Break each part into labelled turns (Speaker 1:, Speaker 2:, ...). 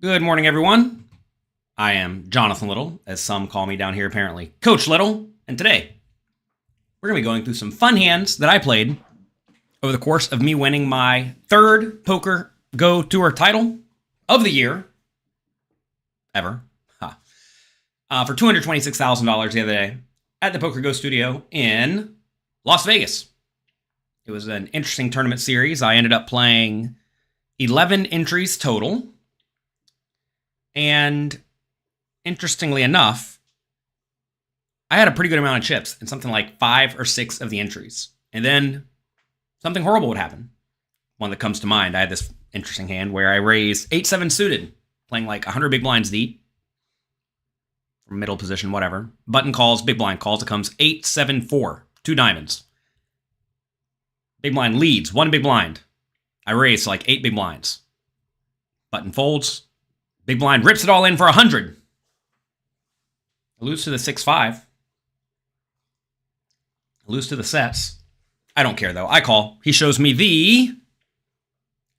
Speaker 1: Good morning, everyone. I am Jonathan Little, as some call me down here apparently, Coach Little, and today we're going to be going through some fun hands that I played over the course of me winning my third PokerGO Tour title of the year ever for $226,000 the other day at the PokerGO studio in Las Vegas. It was an interesting tournament series. I ended up playing 11 entries total. And interestingly enough, I had a pretty good amount of chips in something like 5 or 6 of the entries. And then something horrible would happen. One that comes to mind, I had this interesting hand where I raised 8-7 suited, playing like 100 big blinds deep, from middle position, whatever. Button calls, big blind calls. It comes 8-7-4, 2 diamonds. Big blind leads, 1 big blind. I raised like 8 big blinds. Button folds. Big blind rips it all in for 100. I lose to the 6-5. I lose to the sets. I don't care, though. I call. He shows me the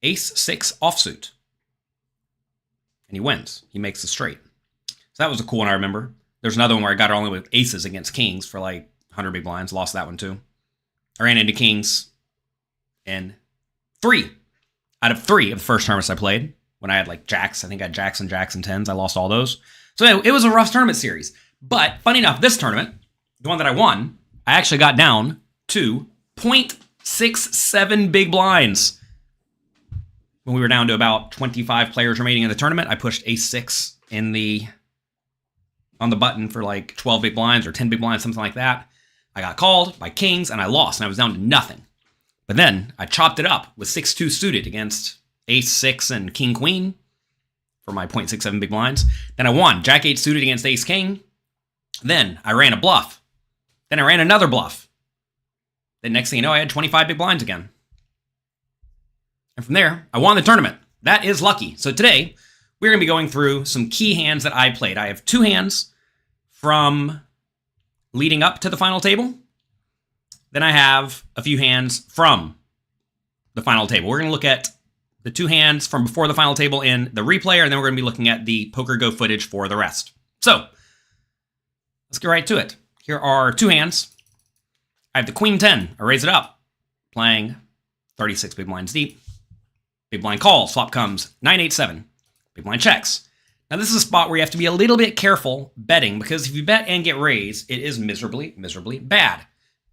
Speaker 1: ace-6 offsuit. And he wins. He makes the straight. So that was a cool one, I remember. There's another one where I got it only with aces against kings for like 100 big blinds. Lost that one, too. I ran into kings in 3 out of 3 of the first tournaments I played. When I had like jacks, I think I had jacks and 10s. I lost all those. So it was a rough tournament series. But funny enough, this tournament, the one that I won, I actually got down to 0.67 big blinds. When we were down to about 25 players remaining in the tournament, I pushed ace-6 on the button for like 12 big blinds or 10 big blinds, something like that. I got called by kings and I lost and I was down to nothing. But then I chopped it up with 6-2 suited against ace-6 and king-queen for my 0.67 big blinds. Then I won jack-8 suited against ace-king. Then I ran a bluff. Then I ran another bluff. Then next thing you know, I had 25 big blinds again. And from there, I won the tournament. That is lucky. So today, we're going to be going through some key hands that I played. I have 2 hands from leading up to the final table. Then I have a few hands from the final table. We're going to look at the 2 hands from before the final table in the replayer, and then we're going to be looking at the PokerGO footage for the rest. So, let's get right to it. Here are 2 hands. I have the Queen 10. I raise it up, playing 36 big blinds deep. Big blind calls. Flop comes 9-8-7. Big blind checks. Now, this is a spot where you have to be a little bit careful betting, because if you bet and get raised, it is miserably, miserably bad.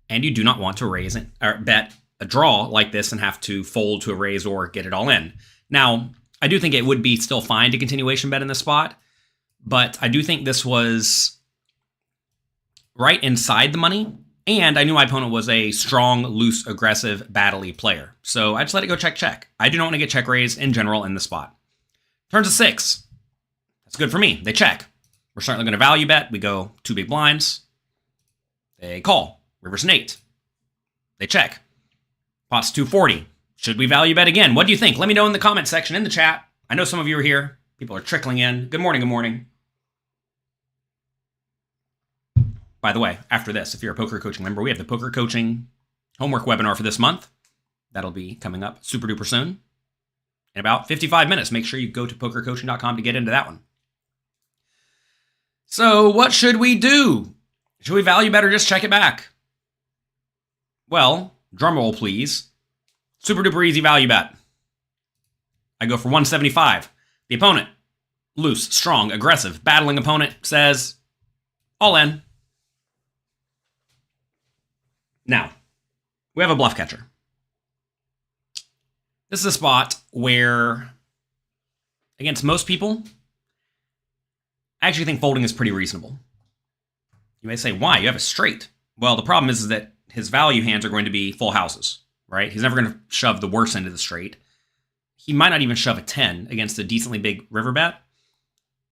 Speaker 1: And you do not want to raise it, or bet a draw like this and have to fold to a raise or get it all in. Now, I do think it would be still fine to continuation bet in this spot, but I do think this was right inside the money, and I knew my opponent was a strong, loose, aggressive, battle-y player. So I just let it go check. I do not want to get check raised in general in the spot. Turns a 6. That's good for me. They check. We're certainly going to value bet. We go 2 big blinds. They call. River's an 8. They check. Pot's 240. Should we value bet again? What do you think? Let me know in the comment section, in the chat. I know some of you are here. People are trickling in. Good morning, good morning. By the way, after this, if you're a Poker Coaching member, we have the Poker Coaching homework webinar for this month. That'll be coming up super duper soon. In about 55 minutes. Make sure you go to PokerCoaching.com to get into that one. So, what should we do? Should we value bet or just check it back? Well, drum roll, please. Super duper easy value bet. I go for 175. The opponent, loose, strong, aggressive, battling opponent, says, all in. Now, we have a bluff catcher. This is a spot where, against most people, I actually think folding is pretty reasonable. You may say, why? You have a straight. Well, the problem is that his value hands are going to be full houses, right? He's never going to shove the worst end of the straight. He might not even shove a 10 against a decently big river bet.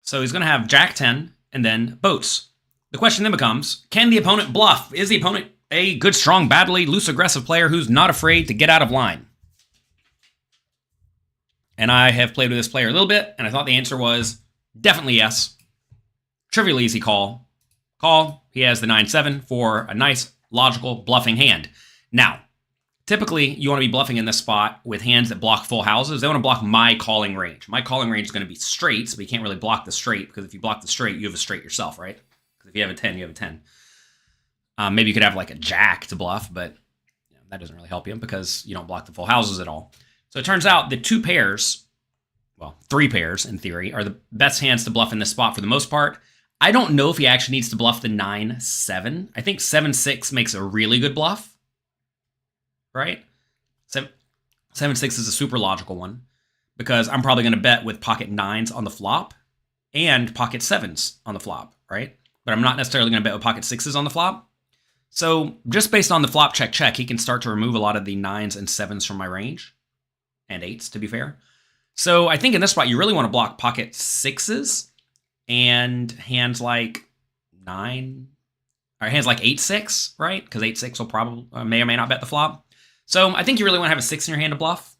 Speaker 1: So he's going to have jack 10 and then boats. The question then becomes, can the opponent bluff? Is the opponent a good, strong, badly, loose, aggressive player who's not afraid to get out of line? And I have played with this player a little bit, and I thought the answer was definitely yes. Trivially easy call. Call. He has the 9-7 for a nice, logical, bluffing hand. Now, typically you want to be bluffing in this spot with hands that block full houses. They want to block my calling range. My calling range is going to be straight, so you can't really block the straight, because if you block the straight, you have a straight yourself, right? Because if you have a 10, you have a 10. Maybe you could have like a jack to bluff, but that doesn't really help you because you don't block the full houses at all. So it turns out the 2 pairs, well, 3 pairs in theory, are the best hands to bluff in this spot for the most part. I don't know if he actually needs to bluff the 9-7. I think 7-6 makes a really good bluff, right? 7-6 is a super logical one because I'm probably going to bet with pocket 9s on the flop and pocket 7s on the flop, right? But I'm not necessarily going to bet with pocket 6s on the flop. So just based on the flop check, he can start to remove a lot of the 9s and 7s from my range. And 8s, to be fair. So I think in this spot, you really want to block pocket 6s and hands like 9, or hands like 8-6, right? Because 8-6 will probably, may or may not bet the flop. So I think you really want to have a 6 in your hand to bluff.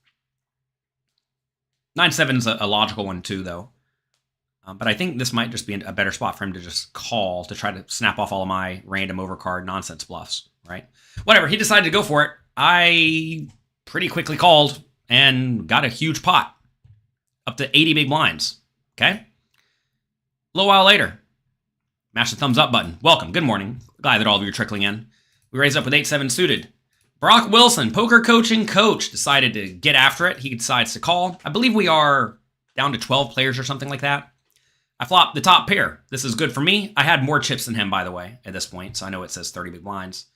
Speaker 1: 9-7 is a logical one too, though. But I think this might just be a better spot for him to just call to try to snap off all of my random overcard nonsense bluffs, right? Whatever, he decided to go for it. I pretty quickly called and got a huge pot, up to 80 big blinds, okay? A little while later, mash the thumbs up button. Welcome, good morning. Glad that all of you are trickling in. We raised up with 8-7 suited. Brock Wilson, poker coaching coach, decided to get after it. He decides to call. I believe we are down to 12 players or something like that. I flopped the top pair. This is good for me. I had more chips than him, by the way, at this point, so I know it says 30 big blinds,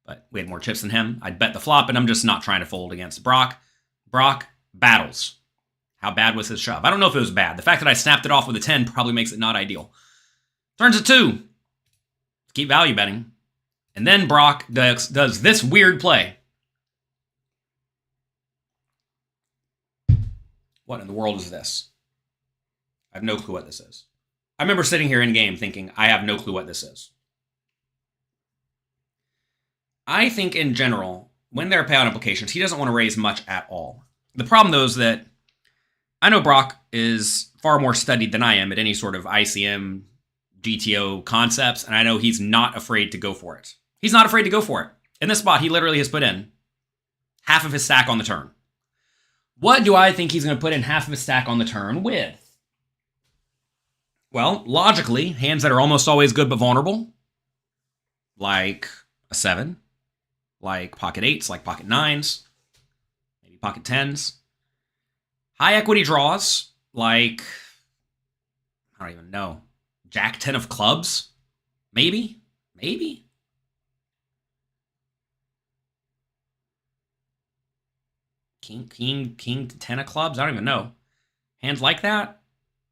Speaker 1: but we had more chips than him. I'd bet the flop, and I'm just not trying to fold against Brock. Brock battles. How bad was his shove? I don't know if it was bad. The fact that I snapped it off with a 10 probably makes it not ideal. Turns to 2. Keep value betting. And then Brock does this weird play. What in the world is this? I have no clue what this is. I remember sitting here in game thinking, I have no clue what this is. I think in general, when there are payout implications, he doesn't want to raise much at all. The problem, though, is that I know Brock is far more studied than I am at any sort of ICM, GTO concepts, and I know he's not afraid to go for it. He's not afraid to go for it. In this spot, he literally has put in half of his stack on the turn. What do I think he's going to put in half of his stack on the turn with? Well, logically, hands that are almost always good but vulnerable, like a 7, like pocket 8s, like pocket 9s, maybe pocket 10s. High equity draws, like, I don't even know, Jack 10 of clubs, maybe. King 10 of clubs, I don't even know. Hands like that.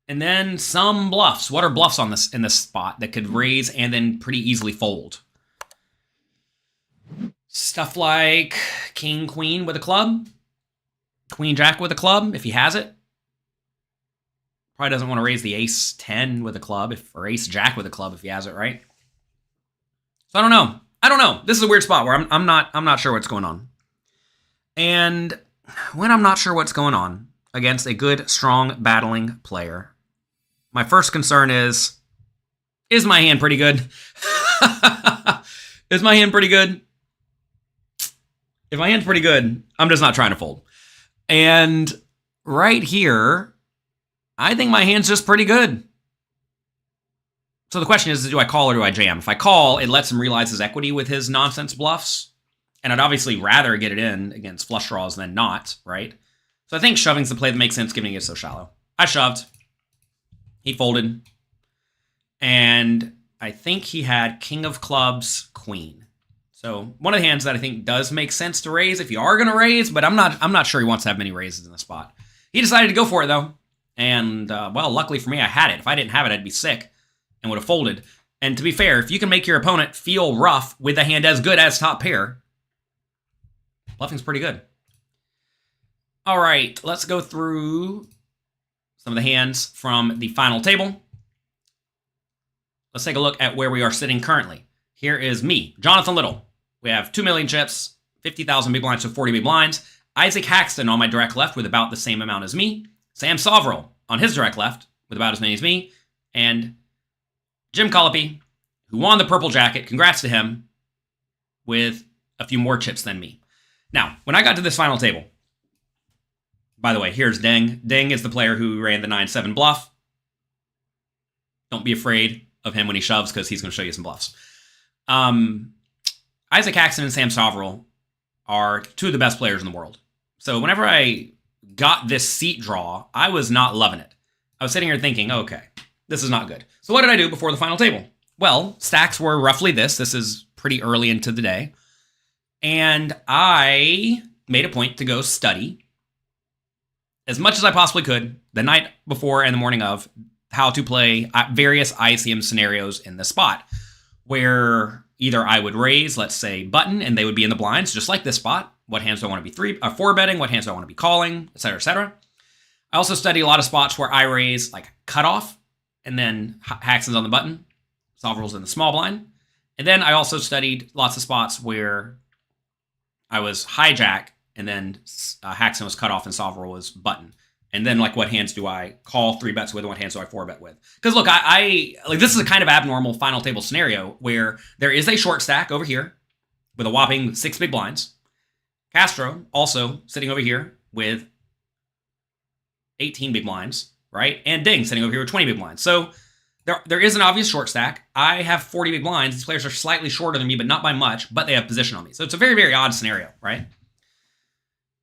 Speaker 1: And then some bluffs. What are bluffs on this in this spot that could raise and then pretty easily fold? Stuff like king, queen with a club. Queen, jack with a club, if he has it. Probably doesn't want to raise the ace 10 with a club, or ace jack with a club if he has it, right? So I don't know. This is a weird spot where I'm not sure what's going on. And when I'm not sure what's going on against a good, strong, battling player, my first concern is my hand pretty good? Is my hand pretty good? If my hand's pretty good, I'm just not trying to fold. And right here, I think my hand's just pretty good. So the question is, do I call or do I jam? If I call, it lets him realize his equity with his nonsense bluffs. And I'd obviously rather get it in against flush draws than not, right? So I think shoving's the play that makes sense, given it so shallow. I shoved. He folded. And I think he had king of clubs, queen. So one of the hands that I think does make sense to raise if you are going to raise, but I'm not sure he wants to have many raises in the spot. He decided to go for it, though. And, well, luckily for me, I had it. If I didn't have it, I'd be sick and would have folded. And to be fair, if you can make your opponent feel rough with a hand as good as top pair, bluffing's pretty good. All right, let's go through some of the hands from the final table. Let's take a look at where we are sitting currently. Here is me, Jonathan Little. We have 2 million chips, 50,000 big blinds, so 40 big blinds. Isaac Haxton on my direct left with about the same amount as me. Sam Soverell on his direct left with about as many as me. And Jim Colopy, who won the purple jacket, congrats to him, with a few more chips than me. Now, when I got to this final table, by the way, here's Deng. Deng is the player who ran the 9-7 bluff. Don't be afraid of him when he shoves because he's going to show you some bluffs. Isaac Haxton and Sam Soverel are two of the best players in the world. So whenever I got this seat draw, I was not loving it. I was sitting here thinking, okay, this is not good. So what did I do before the final table? Well, stacks were roughly this. This is pretty early into the day. And I made a point to go study as much as I possibly could the night before and the morning of how to play various ICM scenarios in the spot where either I would raise, let's say, button, and they would be in the blinds, just like this spot. What hands do I want to be four betting? What hands do I want to be calling? Et cetera, et cetera. I also study a lot of spots where I raise like cutoff, and then Haxton's on the button, Soverel's in the small blind. And then I also studied lots of spots where I was hijack, and then Haxton was cutoff and Soverel was button. And then, like, what hands do I call 3-bets with and what hands do I 4-bet with? Because, look, I like this is a kind of abnormal final table scenario where there is a short stack over here with a whopping 6 big blinds. Castro also sitting over here with 18 big blinds, right? And Ding sitting over here with 20 big blinds. So there is an obvious short stack. I have 40 big blinds. These players are slightly shorter than me, but not by much, but they have position on me. So it's a very, very odd scenario, right?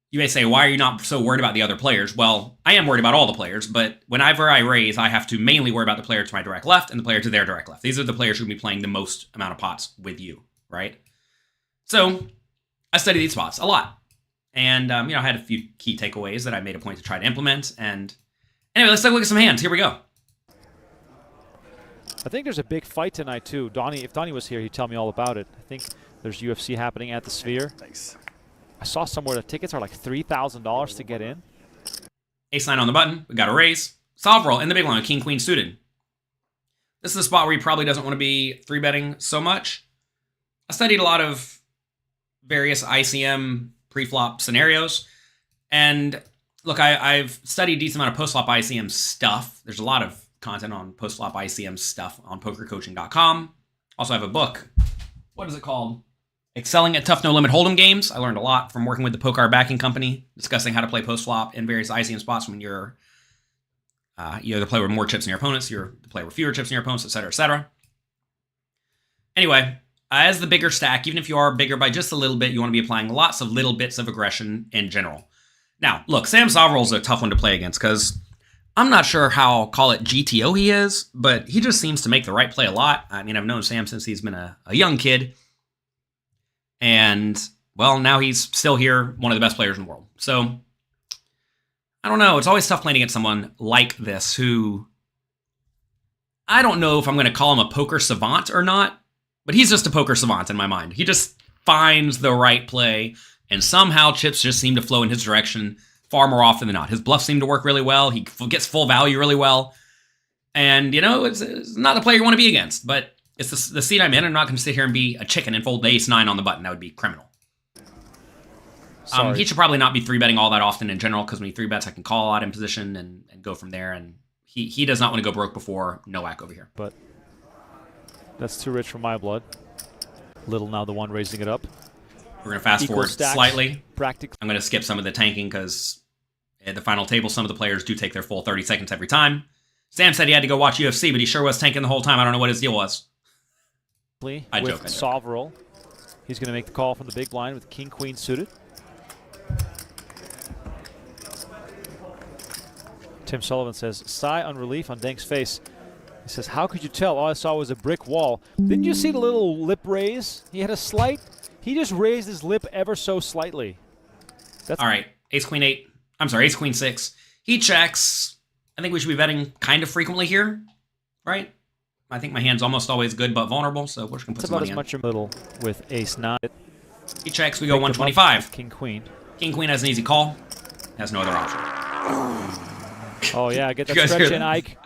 Speaker 1: You may say, why are you not so worried about the other players? Well, I am worried about all the players, but whenever I raise, I have to mainly worry about the player to my direct left and the player to their direct left. These are the players who will be playing the most amount of pots with you, right? So I studied these spots a lot. And, I had a few key takeaways that I made a point to try to implement. And anyway, let's take a look at some hands. Here we go.
Speaker 2: I think there's a big fight tonight, too. If Donnie was here, he'd tell me all about it. I think there's UFC happening at the Sphere.
Speaker 3: Thanks.
Speaker 2: I saw somewhere the tickets are like $3,000 to get in.
Speaker 1: Ace-9 on the button. We got a raise. Soverel in the big line with King-Queen suited. This is a spot where he probably doesn't want to be 3-betting so much. I studied a lot of various ICM pre-flop scenarios. And look, I've studied a decent amount of post-flop ICM stuff. There's a lot of content on post-flop ICM stuff on PokerCoaching.com. Also, I have a book. What is it called? Excelling at Tough No Limit Hold'em Games. I learned a lot from working with the Poker Backing Company, discussing how to play post-flop in various ICM spots when you're you either play with more chips than your opponents, you're to play with fewer chips than your opponents, etc., etc. Anyway, as the bigger stack, even if you are bigger by just a little bit, you want to be applying lots of little bits of aggression in general. Now, look, Sam Soverel is a tough one to play against because I'm not sure how, call it GTO he is, but he just seems to make the right play a lot. I mean, I've known Sam since he's been a young kid. And, well, now he's still here, one of the best players in the world. So, I don't know. It's always tough playing against someone like this who, I don't know if I'm going to call him a poker savant or not, but he's just a poker savant in my mind. He just finds the right play, and somehow chips just seem to flow in his direction far more often than not. His bluffs seem to work really well. He gets full value really well. And, it's not the player you want to be against, but it's the seat I'm in. I'm not going to sit here and be a chicken and fold the ace-9 on the button. That would be criminal. He should probably not be 3-betting all that often in general, because when he 3-bets, I can call out in position and go from there. And he does not want to go broke before no whack over here.
Speaker 2: But that's too rich for my blood. Little now the one raising it up.
Speaker 1: We're going to fast forward slightly.
Speaker 2: Practically.
Speaker 1: I'm going to skip some of the tanking because at the final table, some of the players do take their full 30 seconds every time. Sam said he had to go watch UFC, but he sure was tanking the whole time. I don't know what his deal was. I joke.
Speaker 2: Soverel. He's going to make the call from the big blind with King-Queen suited. Tim Sullivan says, sigh on relief on Denk's face. He says, how could you tell? All I saw was a brick wall. Didn't you see the little lip raise? He had a slight, he just raised his lip ever so slightly. That's
Speaker 1: all right, ace-queen 8. I'm sorry, ace-queen 6. He checks. I think we should be betting kind of frequently here, right? I think my hand's almost always good but vulnerable, so we're just going to put some money in.
Speaker 2: About as much a little with ace-9.
Speaker 1: He checks, we go 125.
Speaker 2: King-Queen.
Speaker 1: King-Queen has an easy call. Has no other option.
Speaker 2: Oh, yeah, get that stretch in, Ike.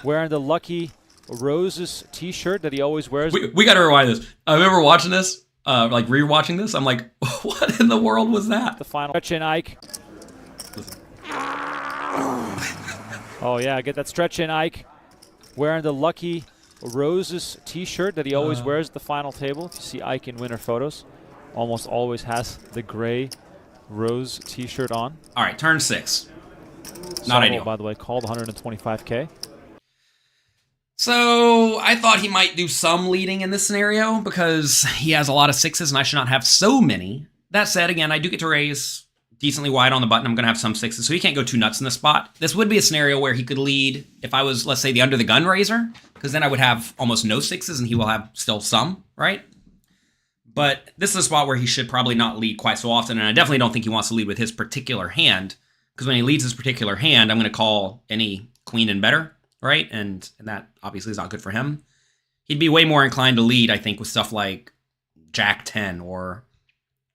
Speaker 2: Wearing the Lucky Roses t-shirt that he always wears.
Speaker 1: We got to rewind this. I remember watching this, like re-watching this. I'm like, what in the world was that?
Speaker 2: The final stretch in, Ike. Oh, yeah, get that stretch in, Ike. Wearing the Lucky Roses t-shirt that he always wears at the final table. If you see Ike in winner photos. almost always has the gray rose t-shirt on.
Speaker 1: All right, turn 6. Not ideal.
Speaker 2: By the way, called 125K.
Speaker 1: So I thought he might do some leading in this scenario because he has a lot of 6s and I should not have so many. That said, again, I do get to raise decently wide on the button. I'm going to have some 6s, so he can't go too nuts in this spot. This would be a scenario where he could lead if I was, let's say, the under the gun raiser, because then I would have almost no 6s and he will have still some, right? But this is a spot where he should probably not lead quite so often, and I definitely don't think he wants to lead with his particular hand, because when he leads his particular hand, I'm going to call any queen and better, right? And that obviously is not good for him. He'd be way more inclined to lead, I think, with stuff like Jack 10 or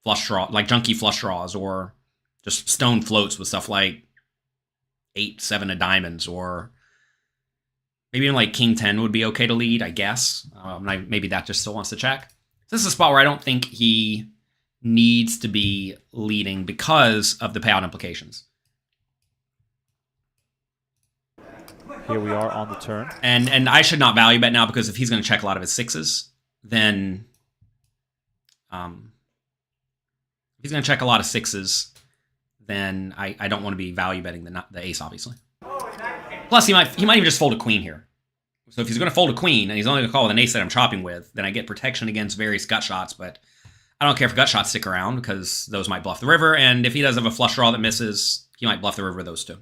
Speaker 1: flush draw, like junky flush draws, or just stone floats with stuff like 8, 7 of diamonds, or maybe even like King 10 would be okay to lead, I guess. Maybe that just still wants to check. So this is a spot where I don't think he needs to be leading because of the payout implications.
Speaker 2: Here we are on the turn.
Speaker 1: And I should not value bet now, because if he's going to check a lot of his 6s, then if he's going to check a lot of 6s, then I don't want to be value betting the ace, obviously. Plus, he might even just fold a queen here. So if he's going to fold a queen and he's only going to call with an ace that I'm chopping with, then I get protection against various gut shots. But I don't care if gut shots stick around, because those might bluff the river. And if he does have a flush draw that misses, he might bluff the river with those two.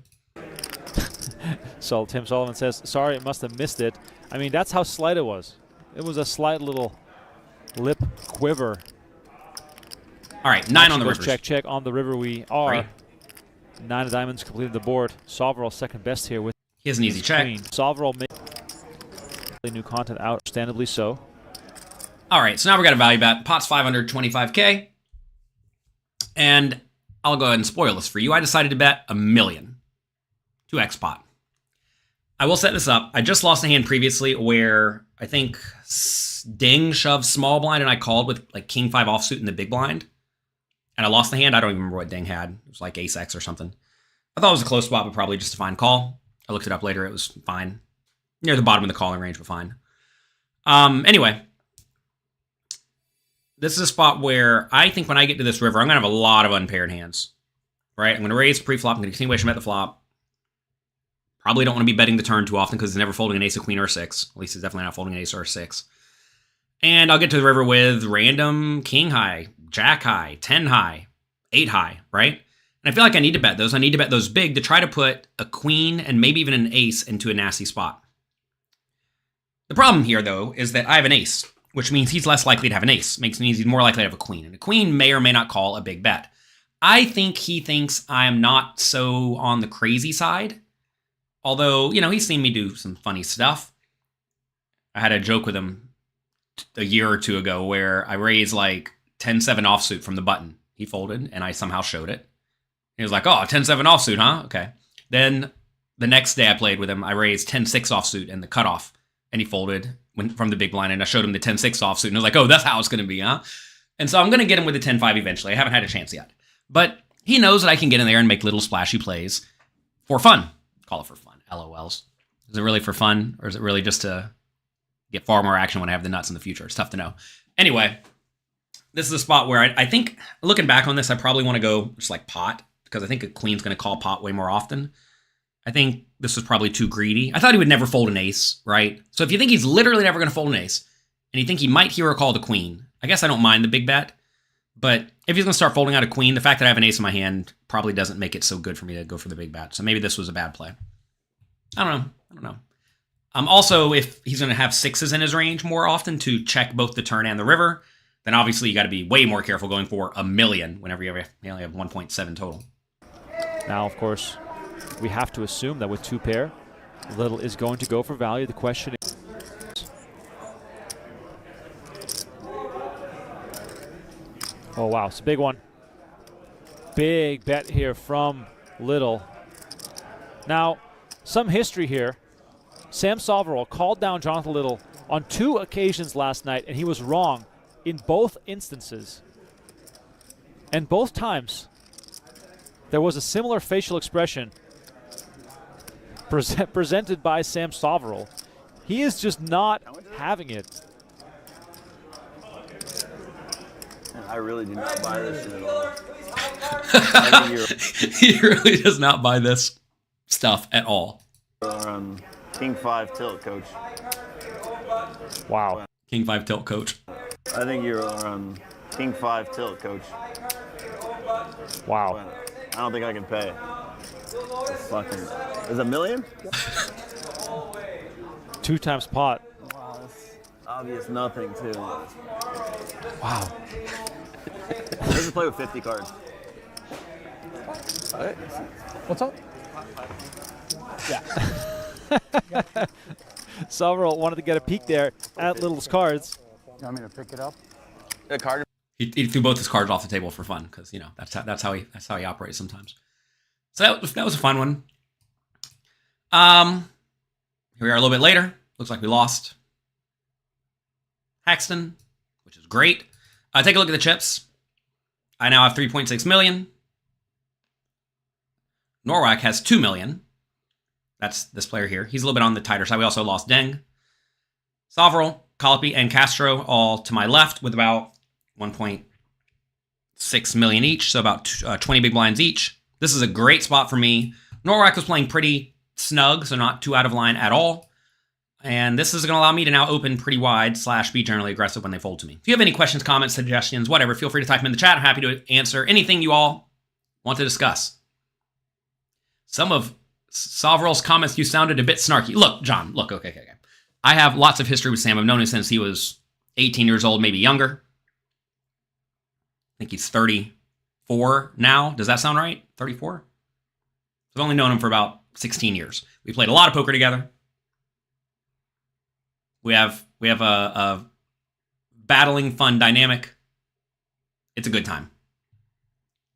Speaker 2: So Tim Sullivan says, sorry, it must have missed it. I mean, that's how slight it was. It was a slight little lip quiver.
Speaker 1: All right, 9 on the river.
Speaker 2: Check, check. On the river we are.
Speaker 1: Right.
Speaker 2: 9 of diamonds completed the board. Sovereign second best here with
Speaker 1: He has an easy check.
Speaker 2: Sovereign made new content out, understandably so.
Speaker 1: All right, so now we're going to value bet. Pot's 525K. And I'll go ahead and spoil this for you. I decided to bet $1 million. 2x pot. I will set this up. I just lost a hand previously where I think Ding shoved small blind and I called with like King 5 offsuit in the big blind. And I lost the hand. I don't even remember what Ding had. It was like ace X or something. I thought it was a close spot, but probably just a fine call. I looked it up later. It was fine. Near the bottom of the calling range, but fine. Anyway. This is a spot where I think when I get to this river, I'm going to have a lot of unpaired hands. Right? I'm going to raise pre-flop. I'm going to continuation bet the flop. Probably don't want to be betting the turn too often because he's never folding an ace, a queen, or a 6. At least he's definitely not folding an ace or a 6. And I'll get to the river with random king high, jack high, 10 high, 8 high, right? And I feel like I need to bet those. I need to bet those big to try to put a queen and maybe even an ace into a nasty spot. The problem here, though, is that I have an ace, which means he's less likely to have an ace. Means he's more likely to have a queen. And a queen may or may not call a big bet. I think he thinks I'm not so on the crazy side. Although, you know, he's seen me do some funny stuff. I had a joke with him a year or two ago where I raised like 10-7 offsuit from the button. He folded, and I somehow showed it. He was like, oh, 10-7 offsuit, huh? Okay. Then the next day I played with him, I raised 10-6 offsuit in the cutoff, and he folded from the big blind, and I showed him the 10-6 offsuit, and I was like, oh, that's how it's going to be, huh? And so I'm going to get him with the 10-5 eventually. I haven't had a chance yet. But he knows that I can get in there and make little splashy plays for fun. Call it for fun. LOLs. Is it really for fun, or is it really just to get far more action when I have the nuts in the future? It's tough to know. Anyway, this is a spot where I think, looking back on this, I probably want to go just like pot, because I think a queen's going to call pot way more often. I think this was probably too greedy. I thought he would never fold an ace, right? So if you think he's literally never going to fold an ace, and you think he might hero call the queen, I guess I don't mind the big bet. But if he's going to start folding out a queen, the fact that I have an ace in my hand probably doesn't make it so good for me to go for the big bet. So maybe this was a bad play. I don't know. Also, if he's going to have 6s in his range more often to check both the turn and the river, then obviously you got to be way more careful going for $1 million whenever you only have 1.7 total.
Speaker 2: Now, of course, we have to assume that with 2 pair, Little is going to go for value. The question is, oh wow, it's a big one. Big bet here from Little. Now, some history here. Sam Soverall called down Jonathan Little on 2 occasions last night, and he was wrong in both instances. And both times, there was a similar facial expression presented by Sam Soverall. He is just not having it.
Speaker 3: I really do not buy this shit at all.
Speaker 1: He really does not buy this stuff at all.
Speaker 3: King 5 tilt, coach.
Speaker 2: Wow.
Speaker 1: King 5 tilt, coach.
Speaker 3: I think you're on King 5 tilt, coach.
Speaker 2: Wow.
Speaker 3: I don't think I can pay. Fucking, is it $1 million?
Speaker 2: 2 times pot.
Speaker 3: Wow, that's obvious nothing too.
Speaker 2: Wow.
Speaker 3: Let's just play with 50 cards.
Speaker 4: What's up?
Speaker 2: Yeah. Salvador wanted to get a peek there at Little's cards.
Speaker 4: You want me to pick it up?
Speaker 3: The card.
Speaker 1: He threw both his cards off the table for fun because that's how he operates sometimes. So that was a fun one. Here we are a little bit later. Looks like we lost Haxton, which is great. Take a look at the chips. I now have 3.6 million. Norwalk has 2 million. That's this player here. He's a little bit on the tighter side. We also lost Deng. Sovereign, Colopi, and Castro all to my left with about 1.6 million each, so about 20 big blinds each. This is a great spot for me. Norwalk was playing pretty snug, so not too out of line at all. And this is going to allow me to now open pretty wide / be generally aggressive when they fold to me. If you have any questions, comments, suggestions, whatever, feel free to type them in the chat. I'm happy to answer anything you all want to discuss. Some of Sovereigns' comments, you sounded a bit snarky. Look, John, look, okay. I have lots of history with Sam. I've known him since he was 18 years old, maybe younger. I think he's 34 now. Does that sound right? 34? I've only known him for about 16 years. We played a lot of poker together. We have a battling, fun dynamic. It's a good time.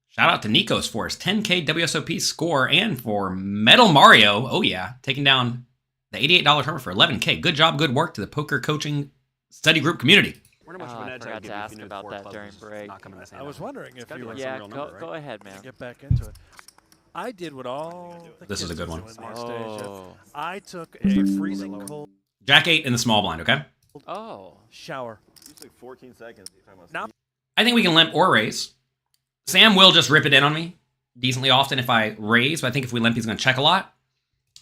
Speaker 1: Shout out to Nikos for his 10K WSOP score and for Metal Mario. Oh yeah, taking down the $88 tournament for 11K. Good job, good work to the poker coaching study group community.
Speaker 5: I forgot to ask about that during break.
Speaker 4: I was wondering if you were
Speaker 5: Go ahead, man.
Speaker 4: get back into it. I did what all the
Speaker 1: This is a
Speaker 4: kids
Speaker 1: good one.
Speaker 4: do in these stages.
Speaker 5: Oh.
Speaker 4: I took a freezing cold
Speaker 1: Jack 8 in the small blind, okay?
Speaker 5: Oh.
Speaker 4: shower.
Speaker 3: It's like 14 seconds.
Speaker 4: Now,
Speaker 1: I think we can limp or raise. Sam will just rip it in on me decently often if I raise, but I think if we limp, he's going to check a lot.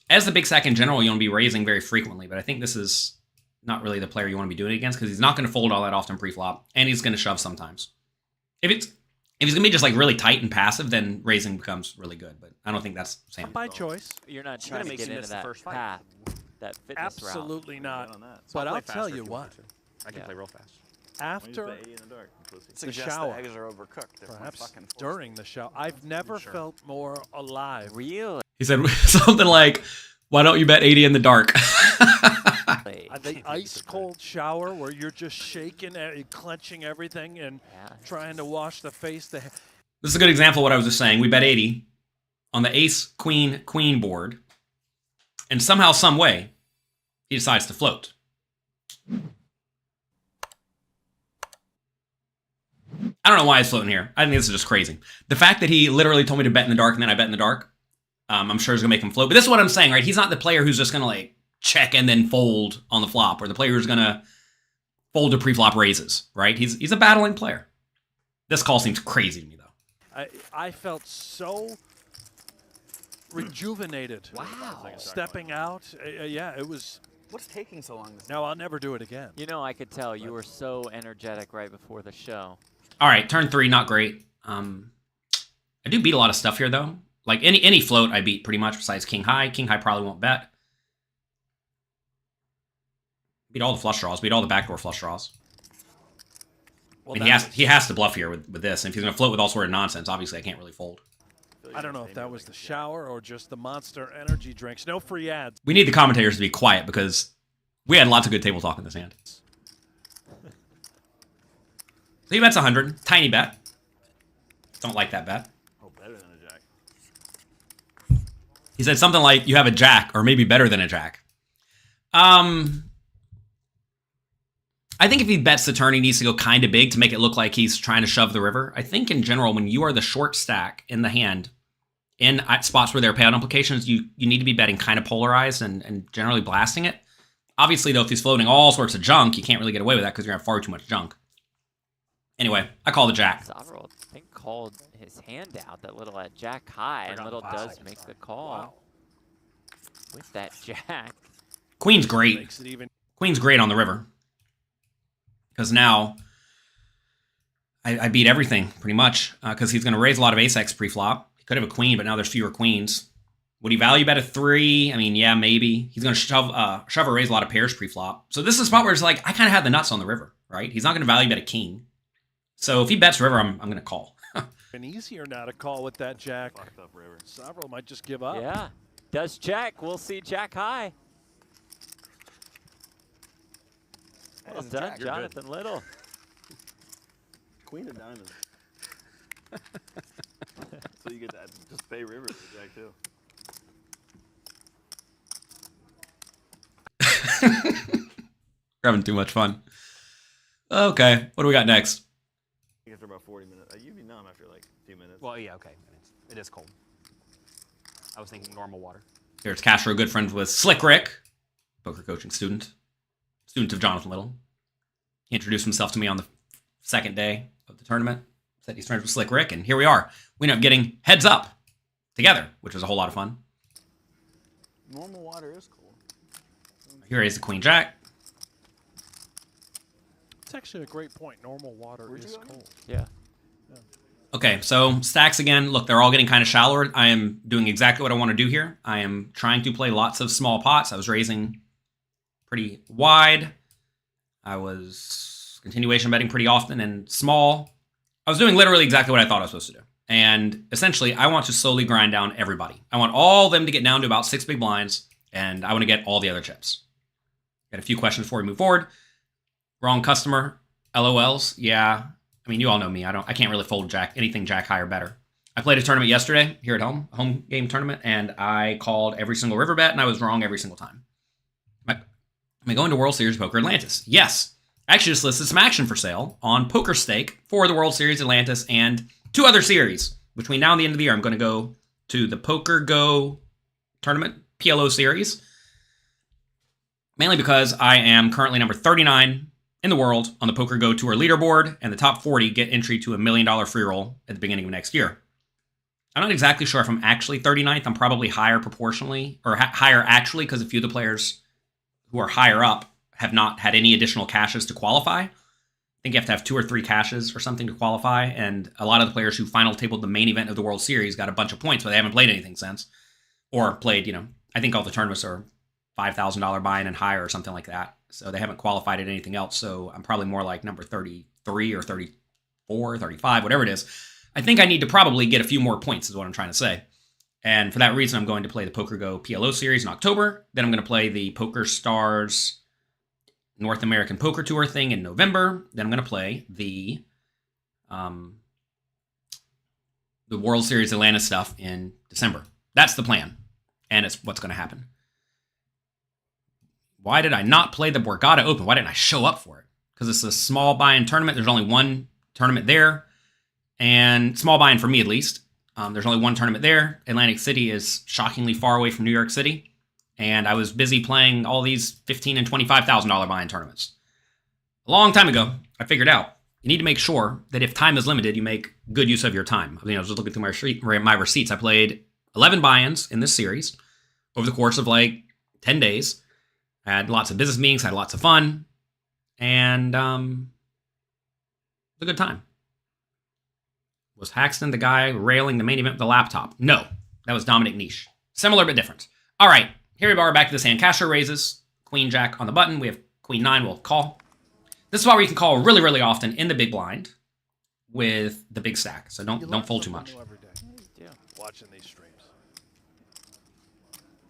Speaker 1: As the big stack in general, you want to be raising very frequently, but I think this is not really the player you want to be doing it against because he's not going to fold all that often pre-flop, and he's going to shove sometimes. If he's going to be just like really tight and passive, then raising becomes really good, but I don't think that's Sam.
Speaker 4: by choice.
Speaker 5: You're not trying to get into that path, that fitness route.
Speaker 4: Absolutely not. But I'll tell you what.
Speaker 6: I can play real fast.
Speaker 4: After the shower,
Speaker 6: eggs are overcooked.
Speaker 4: perhaps during the shower, I've never felt more alive.
Speaker 5: Really?
Speaker 1: He said something like, why don't you bet 80 in the dark?
Speaker 4: The ice cold shower where you're just shaking, clenching everything, and trying to wash the face.
Speaker 1: This is a good example of what I was just saying. We bet 80 on the ace, queen, queen board, and somehow, some way, he decides to float. I don't know why he's floating here. I think this is just crazy. The fact that he literally told me to bet in the dark and then I bet in the dark, I'm sure is going to make him float. But this is what I'm saying, right? He's not the player who's just going to like check and then fold on the flop, or the player who's going to fold to pre-flop raises, right? He's a battling player. This call seems crazy to me, though.
Speaker 4: I felt so rejuvenated.
Speaker 5: Wow.
Speaker 4: Stepping out. Yeah, it was.
Speaker 6: What's taking so long?
Speaker 4: Now I'll never do it again.
Speaker 5: You know, I could tell you were so energetic right before the show.
Speaker 1: All right, turn 3, not great. I do beat a lot of stuff here, though. Like any float, I beat pretty much besides king high. King high probably won't bet. Beat all the flush draws. Beat all the backdoor flush draws.
Speaker 4: Well,
Speaker 1: I mean, he has to bluff here with this. And if he's going to float with all sort of nonsense, obviously I can't really fold.
Speaker 4: I don't know if that was the shower or just the Monster energy drinks. No free ads.
Speaker 1: We need the commentators to be quiet because we had lots of good table talk in this hand. So he bets 100. Tiny bet. Don't like that bet.
Speaker 3: Oh, better than a jack.
Speaker 1: He said something like, you have a jack, or maybe better than a jack. I think if he bets the turn, he needs to go kind of big to make it look like he's trying to shove the river. I think in general, when you are the short stack in the hand, in spots where there are payout implications, you need to be betting kind of polarized and generally blasting it. Obviously, though, if he's floating all sorts of junk, you can't really get away with that because you're going to have far too much junk. Anyway, I call the jack.
Speaker 5: Sovereign, I think, called his hand out, that little jack high, and little does make the call with that jack.
Speaker 1: Queen's great.
Speaker 4: Makes it even.
Speaker 1: Queen's great on the river. Because now I beat everything, pretty much. Because he's going to raise a lot of ace-x pre-flop. He could have a queen, but now there's fewer queens. Would he value bet a 3? I mean, yeah, maybe. He's going to shove or raise a lot of pairs pre-flop. So this is a spot where it's like, I kind of have the nuts on the river, right? He's not going to value bet a king. So if he bets river, I'm going to call.
Speaker 4: And easier now to call with that jack.
Speaker 3: Fucked up river.
Speaker 4: Sovereign might just give up.
Speaker 5: Yeah, does check. We'll see jack high. Well done, Jonathan Little.
Speaker 3: Queen of diamonds. So you get that just pay river for jack too.
Speaker 1: We're having too much fun. Okay, what do we got next?
Speaker 3: After about 40 minutes. You'd be numb after like a few minutes.
Speaker 6: Well, yeah, okay. It is cold. I was thinking normal water.
Speaker 1: Here's Castro, good friends with Slick Rick, poker coaching student of Jonathan Little. He introduced himself to me on the second day of the tournament. Said he's friends with Slick Rick, and here we are. We ended up getting heads up together, which was a whole lot of fun.
Speaker 3: Normal water is cool.
Speaker 1: Here is the queen jack.
Speaker 4: It's actually a great point. Normal water is cold.
Speaker 5: Yeah.
Speaker 1: Okay, so stacks again. Look, they're all getting kind of shallower. I am doing exactly what I want to do here. I am trying to play lots of small pots. I was raising pretty wide. I was continuation betting pretty often and small. I was doing literally exactly what I thought I was supposed to do. And essentially, I want to slowly grind down everybody. I want all of them to get down to about 6 big blinds, and I want to get all the other chips. Got a few questions before we move forward. Wrong customer. LOLs. Yeah. I mean, you all know me. I can't really fold anything jack high or better. I played a tournament yesterday here at home, a home game tournament, and I called every single river bet, and I was wrong every single time. Am I going to World Series Poker Atlantis? Yes. I actually just listed some action for sale on Poker Stake for the World Series Atlantis and 2 other series. Between now and the end of the year, I'm going to go to the PokerGO tournament, PLO series, mainly because I am currently number 39 in the world on the PokerGO Tour leaderboard, and the top 40 get entry to $1 million free roll at the beginning of next year. I'm not exactly sure if I'm actually 39th. I'm probably higher proportionally, or higher actually, because a few of the players who are higher up have not had any additional caches to qualify. I think you have to have 2 or 3 caches or something to qualify, and a lot of the players who final tabled the main event of the World Series got a bunch of points, but they haven't played anything since. Or played, I think all the tournaments are $5,000 buy-in and higher or something like that. So they haven't qualified at anything else. So I'm probably more like number 33 or 34, 35, whatever it is. I think I need to probably get a few more points is what I'm trying to say. And for that reason, I'm going to play the PokerGO PLO series in October. Then I'm going to play the Poker Stars North American Poker Tour thing in November. Then I'm going to play the World Series Atlanta stuff in December. That's the plan. And it's what's going to happen. Why did I not play the Borgata Open? Why didn't I show up for it? Because it's a small buy-in tournament. There's only one tournament there. And small buy-in for me, at least. There's only one tournament there. Atlantic City is shockingly far away from New York City. And I was busy playing all these $15,000 and $25,000 buy-in tournaments. A long time ago, I figured out you need to make sure that if time is limited, you make good use of your time. I was just looking through my receipts. I played 11 buy-ins in this series over the course of like 10 days. I had lots of business meetings, had lots of fun, and it was a good time. Was Haxton the guy railing the main event with the laptop? No, that was Dominic Niche. Similar but different. All right, here we are back to this hand. Castro raises, queen jack on the button. We have queen 9, we'll call. This is why we can call really, really often in the big blind with the big stack. So don't fold too much.
Speaker 4: Every day. Watching these streams.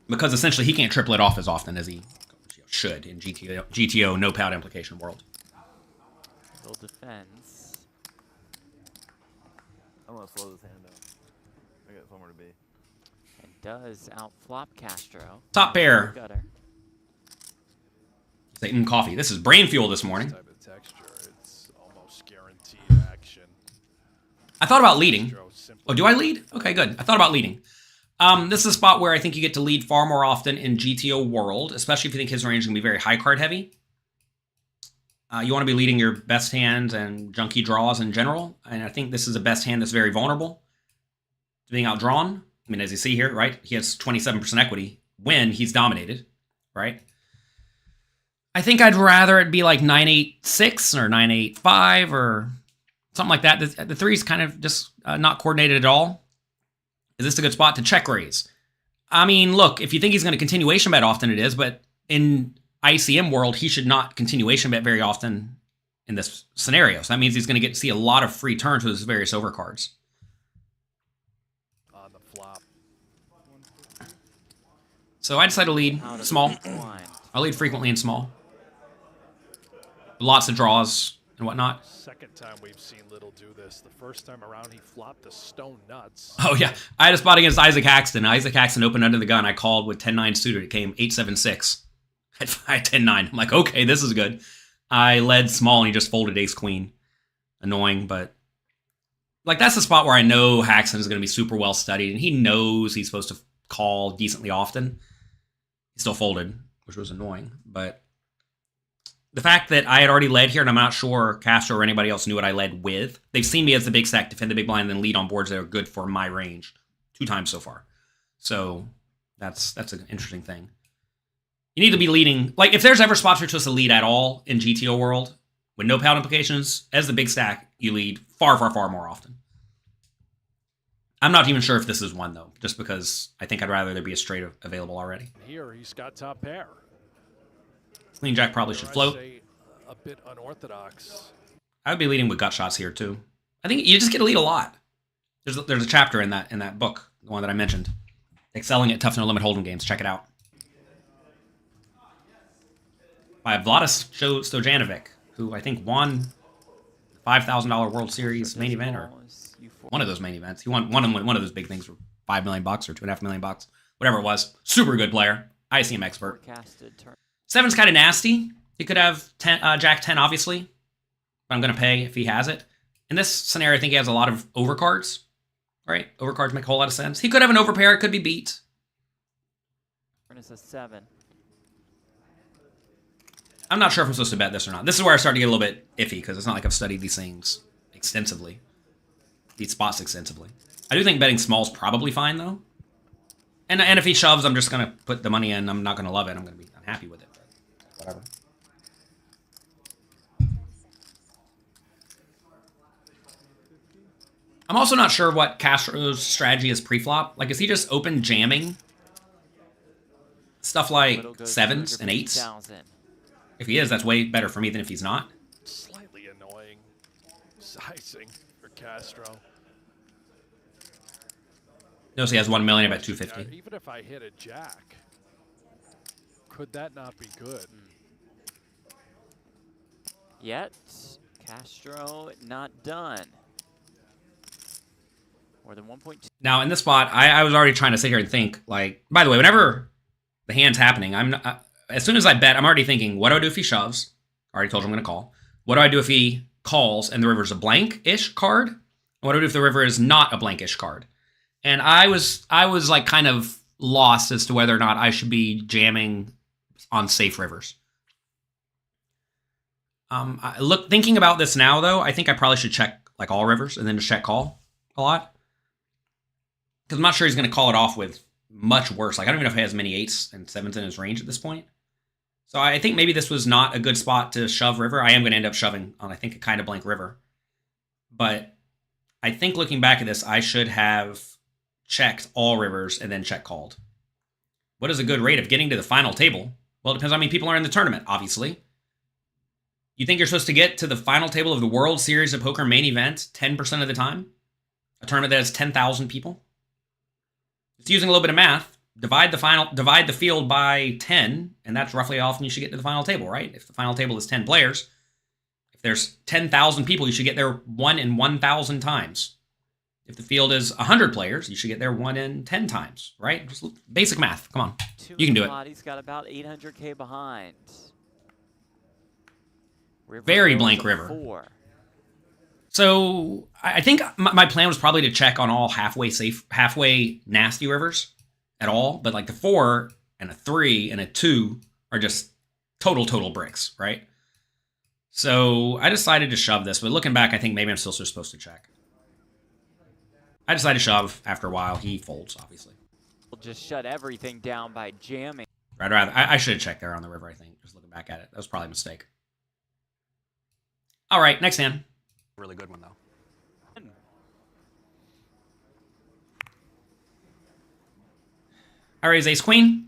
Speaker 1: Because essentially he can't triple it off as often as he should in GTO no pout implication world.
Speaker 5: Little defense.
Speaker 3: I'm going to slow this hand down. I got somewhere to be.
Speaker 5: And does outflop Castro.
Speaker 1: Top pair.
Speaker 5: Gutter.
Speaker 1: Say, coffee. This is brain fuel this morning.
Speaker 4: This type of texture, it's almost guaranteed action.
Speaker 1: I thought about leading.
Speaker 4: Castro simply-
Speaker 1: Oh, do I lead? Okay, good. I thought about leading. This is a spot where I think you get to lead far more often in GTO world, especially if you think his range is going to be very high card heavy. You want to be leading your best hands and junky draws in general. And I think this is a best hand that's very vulnerable to being outdrawn. I mean, as you see here, right? He has 27% equity when he's dominated, right? I think I'd rather it be like 9-8-6 or 9-8-5 or something like that. The three's kind of just not coordinated at all. Is this a good spot to check raise? I mean, look, if you think he's going to continuation bet, often it is, but in ICM world, he should not continuation bet very often in this scenario. So that means he's going to get to see a lot of free turns with his various overcards.
Speaker 4: On the flop.
Speaker 1: So I decided to lead small. I lead frequently in small. Lots of draws and whatnot.
Speaker 4: Second time we've seen Little do this. The first time around, he flopped the stone nuts.
Speaker 1: Oh, yeah. I had a spot against Isaac Haxton. Isaac Haxton opened under the gun. I called with 10-9 suited. It came 8-7-6. I had 10-9. I'm like, okay, this is good. I led small, and he just folded ace-queen. Annoying, but... like, that's the spot where I know Haxton is going to be super well studied, and he knows he's supposed to call decently often. He still folded, which was annoying, but... the fact that I had already led here, and I'm not sure Castro or anybody else knew what I led with. They've seen me as the big stack, defend the big blind, and then lead on boards that are good for my range 2 times so far. So that's an interesting thing. You need to be leading. Like, if there's ever spots where you're supposed to lead at all in GTO world, with no payout implications, as the big stack, you lead far, far, far more often. I'm not even sure if this is one, though, just because I think I'd rather there be a straight available already.
Speaker 4: Here, he's got top pair.
Speaker 1: Queen Jack probably should float.
Speaker 4: A bit unorthodox.
Speaker 1: I would be leading with gut shots here too. I think you just get to lead a lot. There's a chapter in that book, the one that I mentioned, excelling at tough no limit hold'em games. Check it out. By Vladis Stojanovic, who I think won $5,000 World Series main event, or one of those main events. He won one of those big things for $5 million or $2.5 million, whatever it was. Super good player, ICM expert. Seven's kind of nasty. He could have Jack 10, obviously, but I'm going to pay if he has it. In this scenario, I think he has a lot of overcards, right? Overcards make a whole lot of sense. He could have an overpair. It could be beat.
Speaker 5: It's a 7.
Speaker 1: I'm not sure if I'm supposed to bet this or not. This is where I start to get a little bit iffy, because it's not like I've studied these things extensively. These spots extensively. I do think betting small is probably fine, though. And if he shoves, I'm just going to put the money in. I'm not going to love it. I'm going to be unhappy with it. Whatever. I'm also not sure what Castro's strategy is pre-flop. Like, is he just open jamming stuff like 7s and 8s? If he is, that's way better for me than if he's not.
Speaker 4: Slightly annoying sizing for Castro.
Speaker 1: Notice he has 1 million, about 250.
Speaker 4: Even if I hit a jack, could that not be good?
Speaker 5: Yet, Castro not done. More than 1.2.
Speaker 1: Now, in this spot, I was already trying to sit here and think, like, by the way, whenever the hand's happening, as soon as I bet, I'm already thinking, what do I do if he shoves? I already told you I'm going to call. What do I do if he calls and the river's a blank-ish card? And what do I do if the river is not a blank-ish card? And I was like kind of lost as to whether or not I should be jamming on safe rivers. Thinking about this now, though, I think I probably should check like all rivers and then just check call a lot. Because I'm not sure he's going to call it off with much worse. Like, I don't even know if he has many 8s and 7s in his range at this point. So I think maybe this was not a good spot to shove river. I am going to end up shoving on, I think, a kind of blank river. But I think looking back at this, I should have checked all rivers and then check called. What is a good rate of getting to the final table? Well, it depends on how many people are in the tournament, obviously. You think you're supposed to get to the final table of the World Series of Poker main event 10% of the time? A tournament that has 10,000 people? It's using a little bit of math. Divide the field by 10, and that's roughly how often you should get to the final table, right? If the final table is 10 players, if there's 10,000 people, you should get there 1 in 1,000 times. If the field is 100 players, you should get there 1 in 10 times, right? Just basic math. Come on. You can do it.
Speaker 5: He's got about 800K behind.
Speaker 1: Very blank river.
Speaker 5: 4.
Speaker 1: So I think my plan was probably to check on all halfway safe, halfway nasty rivers at all. But like the 4 and a 3 and a 2 are just total bricks, right? So I decided to shove this, but looking back, I think maybe I'm still supposed to check. I decided to shove after a while. He folds, obviously.
Speaker 5: We'll just shut everything down by jamming.
Speaker 1: I should have checked there on the river, I think. Just looking back at it. That was probably a mistake. All right, next hand.
Speaker 6: Really good one, though.
Speaker 1: I raise ace queen.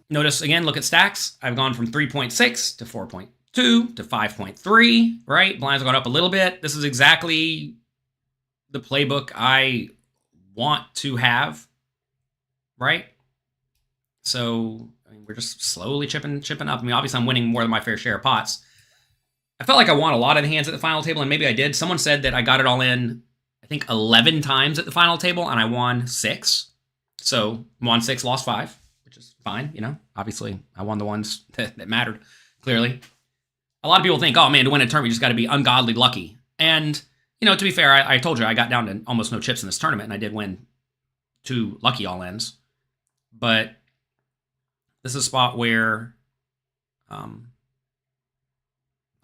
Speaker 1: Notice, again, look at stacks. I've gone from 3.6 to 4.2 to 5.3, right? Blinds have gone up a little bit. This is exactly the playbook I want to have, right? So, I mean, we're just slowly chipping up. I mean, obviously, I'm winning more than my fair share of pots. I felt like I won a lot of the hands at the final table, and maybe I did. Someone said that I got it all in, I think, 11 times at the final table, and I won 6. So, won 6, lost 5, which is fine, you know? Obviously, I won the ones that mattered, clearly. A lot of people think, oh, man, to win a tournament, you just got to be ungodly lucky. And, you know, to be fair, I told you I got down to almost no chips in this tournament, and I did win 2 lucky all-ins. But this is a spot where I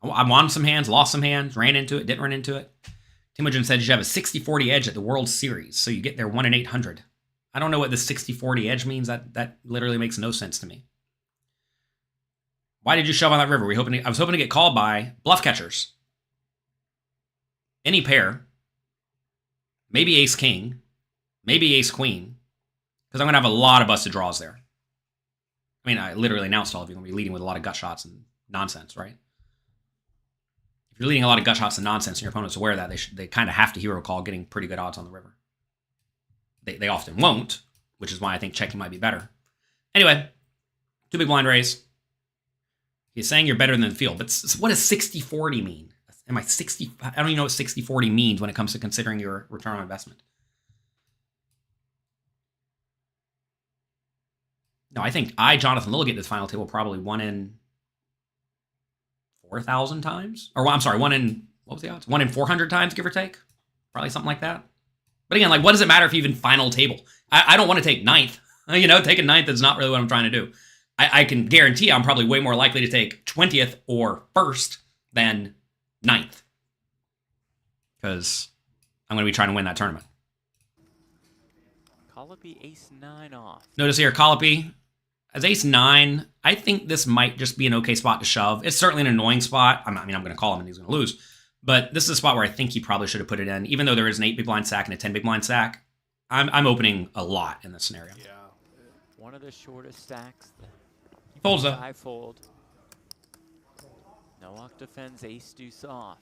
Speaker 1: won some hands, lost some hands, ran into it, didn't run into it. Timogen said you have a 60-40 edge at the World Series, so you get there 1 in 800. I don't know what the 60-40 edge means. That literally makes no sense to me. Why did you shove on that river? I was hoping to get called by bluff catchers. Any pair. Maybe ace-king. Maybe ace-queen. Because I'm going to have a lot of busted draws there. I mean, I literally announced all of you are going to be leading with a lot of gut shots and nonsense, right? If you're leading a lot of gut shots and nonsense and your opponent's aware of that, they kind of have to hero call getting pretty good odds on the river. They often won't, which is why I think checking might be better. Anyway, 2 big blind raise. He's saying you're better than the field, but what does 60-40 mean? Am I 60? I don't even know what 60-40 means when it comes to considering your return on investment. No, I think Jonathan Little, get this final table probably 1 in 4,000 times. Or I'm sorry, 1 in, what was the odds? 1 in 400 times, give or take. Probably something like that. But again, like, what does it matter if you even final table? I don't want to take 9th. You know, taking 9th is not really what I'm trying to do. I can guarantee I'm probably way more likely to take 20th or 1st than 9th. Because I'm going to be trying to win that tournament.
Speaker 5: Colopy ace-9 off.
Speaker 1: Notice here, Colopy as ace-9. I think this might just be an okay spot to shove. It's certainly an annoying spot. I'm going to call him and he's going to lose. But this is a spot where I think he probably should have put it in. Even though there is an 8 big blind stack and a 10 big blind stack, I'm opening a lot in this scenario.
Speaker 4: Yeah.
Speaker 5: One of the shortest stacks.
Speaker 1: He folds though.
Speaker 5: I fold. No defends ace deuce off.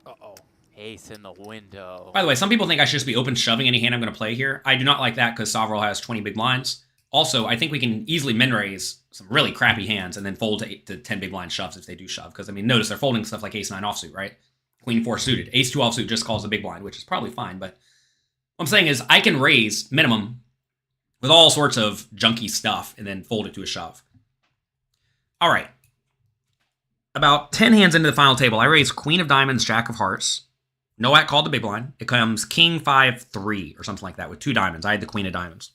Speaker 4: Uh-oh.
Speaker 5: Ace in the window.
Speaker 1: By the way, some people think I should just be open shoving any hand I'm going to play here. I do not like that because Sovril has 20 big blinds. Also, I think we can easily min raise some really crappy hands and then fold to 10 big blind shoves if they do shove. Because, I mean, notice they're folding stuff like ace-9 offsuit, right? Queen 4 suited. Ace-2 offsuit just calls the big blind, which is probably fine. But what I'm saying is I can raise minimum with all sorts of junky stuff and then fold it to a shove. All right. About 10 hands into the final table, I raise Queen of Diamonds, Jack of Hearts. Noak called the big blind. It comes King 5-3 or something like that with 2 diamonds. I had the Queen of Diamonds.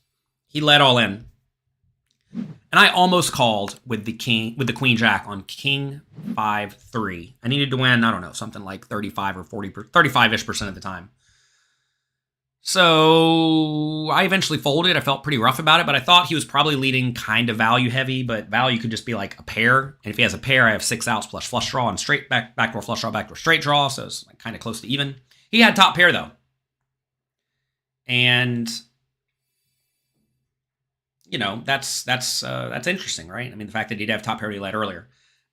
Speaker 1: He led all in. And I almost called with the Queen Jack on King 5-3. I needed to win, I don't know, something like 35 or 35-ish% of the time. So I eventually folded. I felt pretty rough about it, but I thought he was probably leading kind of value heavy, but value could just be like a pair. And if he has a pair, I have 6 outs plus flush draw and straight backdoor flush draw, backdoor straight draw. So it's like kind of close to even. He had top pair though. And you know, that's interesting, right? I mean, the fact that he'd have top pair he led earlier.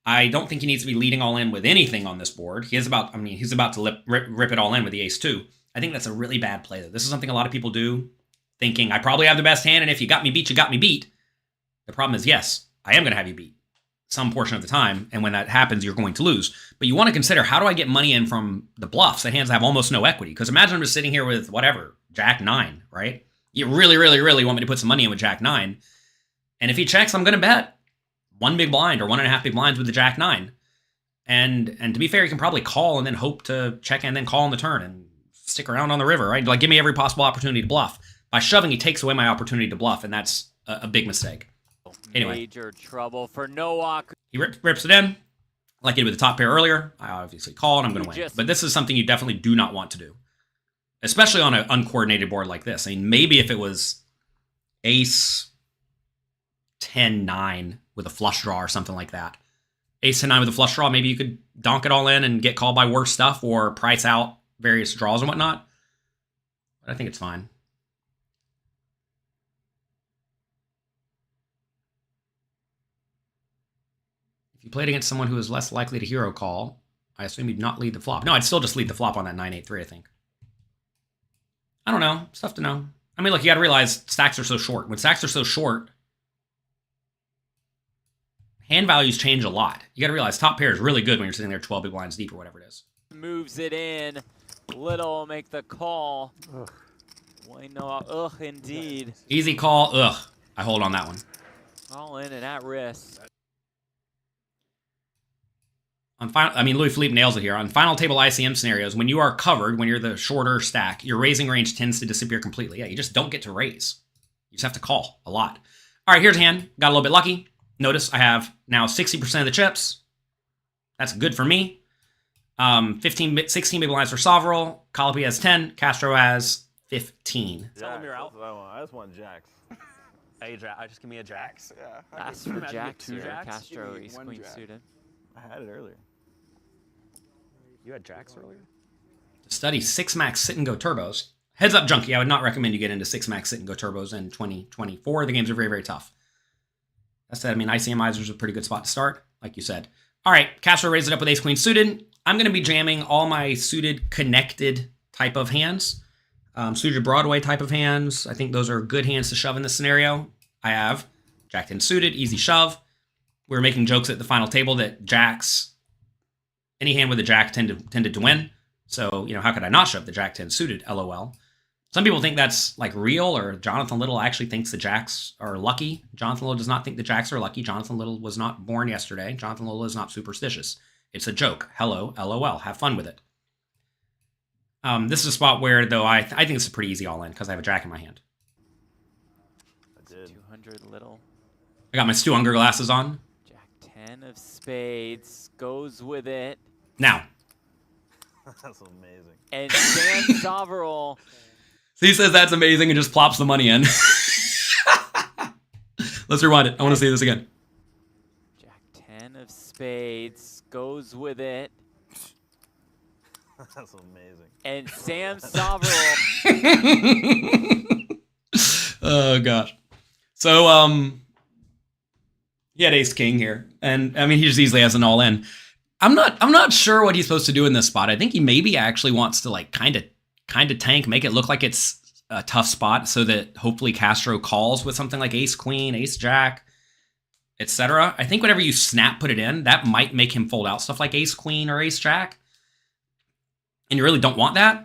Speaker 1: I don't think he needs to be leading all in with anything on this board. He's about to rip it all in with the ace-2. I think that's a really bad play, though. This is something a lot of people do, thinking, I probably have the best hand, and if you got me beat, you got me beat. The problem is, yes, I am going to have you beat some portion of the time, and when that happens, you're going to lose. But you want to consider, how do I get money in from the bluffs, the hands that have almost no equity? Because imagine I'm just sitting here with, whatever, Jack-9, right? You really, really, really want me to put some money in with Jack-9, and if he checks, I'm going to bet 1 big blind or 1.5 big blinds with the Jack-9. And to be fair, you can probably call and then hope to check and then call on the turn and stick around on the river, right? Like, give me every possible opportunity to bluff. By shoving, he takes away my opportunity to bluff, and that's a big mistake. Anyway.
Speaker 5: Major trouble for Nowak.
Speaker 1: He rips it in, like he did with the top pair earlier. I obviously call, and I'm going to win. But this is something you definitely do not want to do, especially on an uncoordinated board like this. I mean, maybe if it was ace 10-9 with a flush draw or something like that. Ace 10-9 with a flush draw, maybe you could donk it all in and get called by worse stuff or price out various draws and whatnot. But I think it's fine. If you played against someone who is less likely to hero call, I assume you'd not lead the flop. No, I'd still just lead the flop on that 9-8-3, I think. I don't know. Stuff to know. I mean, look, you got to realize stacks are so short. When stacks are so short, hand values change a lot. You got to realize top pair is really good when you're sitting there 12 big blinds deep or whatever it is.
Speaker 5: Moves it in. Little make the call.
Speaker 3: Ugh.
Speaker 5: Boy, no, ugh, indeed.
Speaker 1: Easy call. Ugh. I hold on that one.
Speaker 5: All in and at risk.
Speaker 1: On final, I mean, Louis Philippe nails it here. On final table ICM scenarios, when you are covered, when you're the shorter stack, your raising range tends to disappear completely. Yeah, you just don't get to raise. You just have to call a lot. All right, here's a hand. Got a little bit lucky. Notice I have now 60% of the chips. That's good for me. 16 big blinds for Sovereign. Colopi has 10. Castro has 15.
Speaker 6: Tell him you're out.
Speaker 3: I just want jacks.
Speaker 6: Just give me a jacks.
Speaker 3: Yeah.
Speaker 5: That's for jacks
Speaker 6: two
Speaker 5: here.
Speaker 6: jacks?
Speaker 5: Castro,
Speaker 3: Give me
Speaker 5: ace
Speaker 3: one
Speaker 5: queen
Speaker 3: jack.
Speaker 5: suited.
Speaker 3: I had it earlier.
Speaker 6: You had jacks earlier?
Speaker 1: To study 6-max sit-and-go turbos. Heads up, junkie. I would not recommend you get into 6-max sit-and-go turbos in 2024. The games are very, very tough. That said, I mean, ICMizers is a pretty good spot to start, like you said. All right, Castro raised it up with ace-queen suited. I'm going to be jamming all my suited connected type of hands. Suited Broadway type of hands. I think those are good hands to shove in this scenario. I have Jack 10 suited, easy shove. We were making jokes at the final table that jacks, any hand with a jack tended to win. So, you know, how could I not shove the Jack 10 suited, LOL. Some people think that's like real, or Jonathan Little actually thinks the jacks are lucky. Jonathan Little does not think the jacks are lucky. Jonathan Little was not born yesterday. Jonathan Little is not superstitious. It's a joke. Hello, LOL. Have fun with it. This is a spot where, though, I think it's a pretty easy all-in because I have a jack in my hand.
Speaker 3: I did.
Speaker 5: 200 little.
Speaker 1: I got my Stu Unger glasses on.
Speaker 5: Jack 10 of spades goes with it.
Speaker 1: Now.
Speaker 3: That's amazing.
Speaker 5: And Sam Sovereign.
Speaker 1: So he says that's amazing and just plops the money in. Let's rewind it. I want to see this again.
Speaker 5: Jack 10 of spades goes with it.
Speaker 3: That's amazing.
Speaker 5: And Sam Sovereign.
Speaker 1: Oh gosh. So he had ace king here, and I mean he just easily has an all in. I'm not sure what he's supposed to do in this spot. I think he maybe actually wants to like kind of tank, make it look like it's a tough spot, so that hopefully Castro calls with something like ace queen, ace jack, etc. I think whenever you snap put it in, that might make him fold out stuff like ace queen or ace jack, and you really don't want that.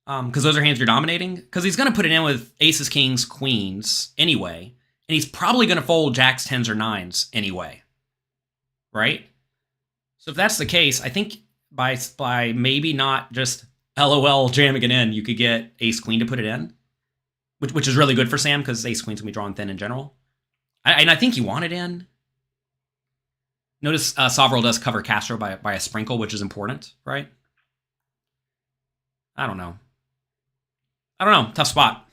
Speaker 1: Because those are hands you're dominating. Because he's going to put it in with aces, kings, queens anyway. And he's probably going to fold jacks, 10s, or 9s anyway. Right? So if that's the case, I think by maybe not just LOL jamming it in, you could get ace, queen to put it in. Which is really good for Sam, because ace, queen's going to be drawn thin in general. And I think you want it in. Notice Sovereign does cover Castro by a sprinkle, which is important, right? I don't know. Tough spot.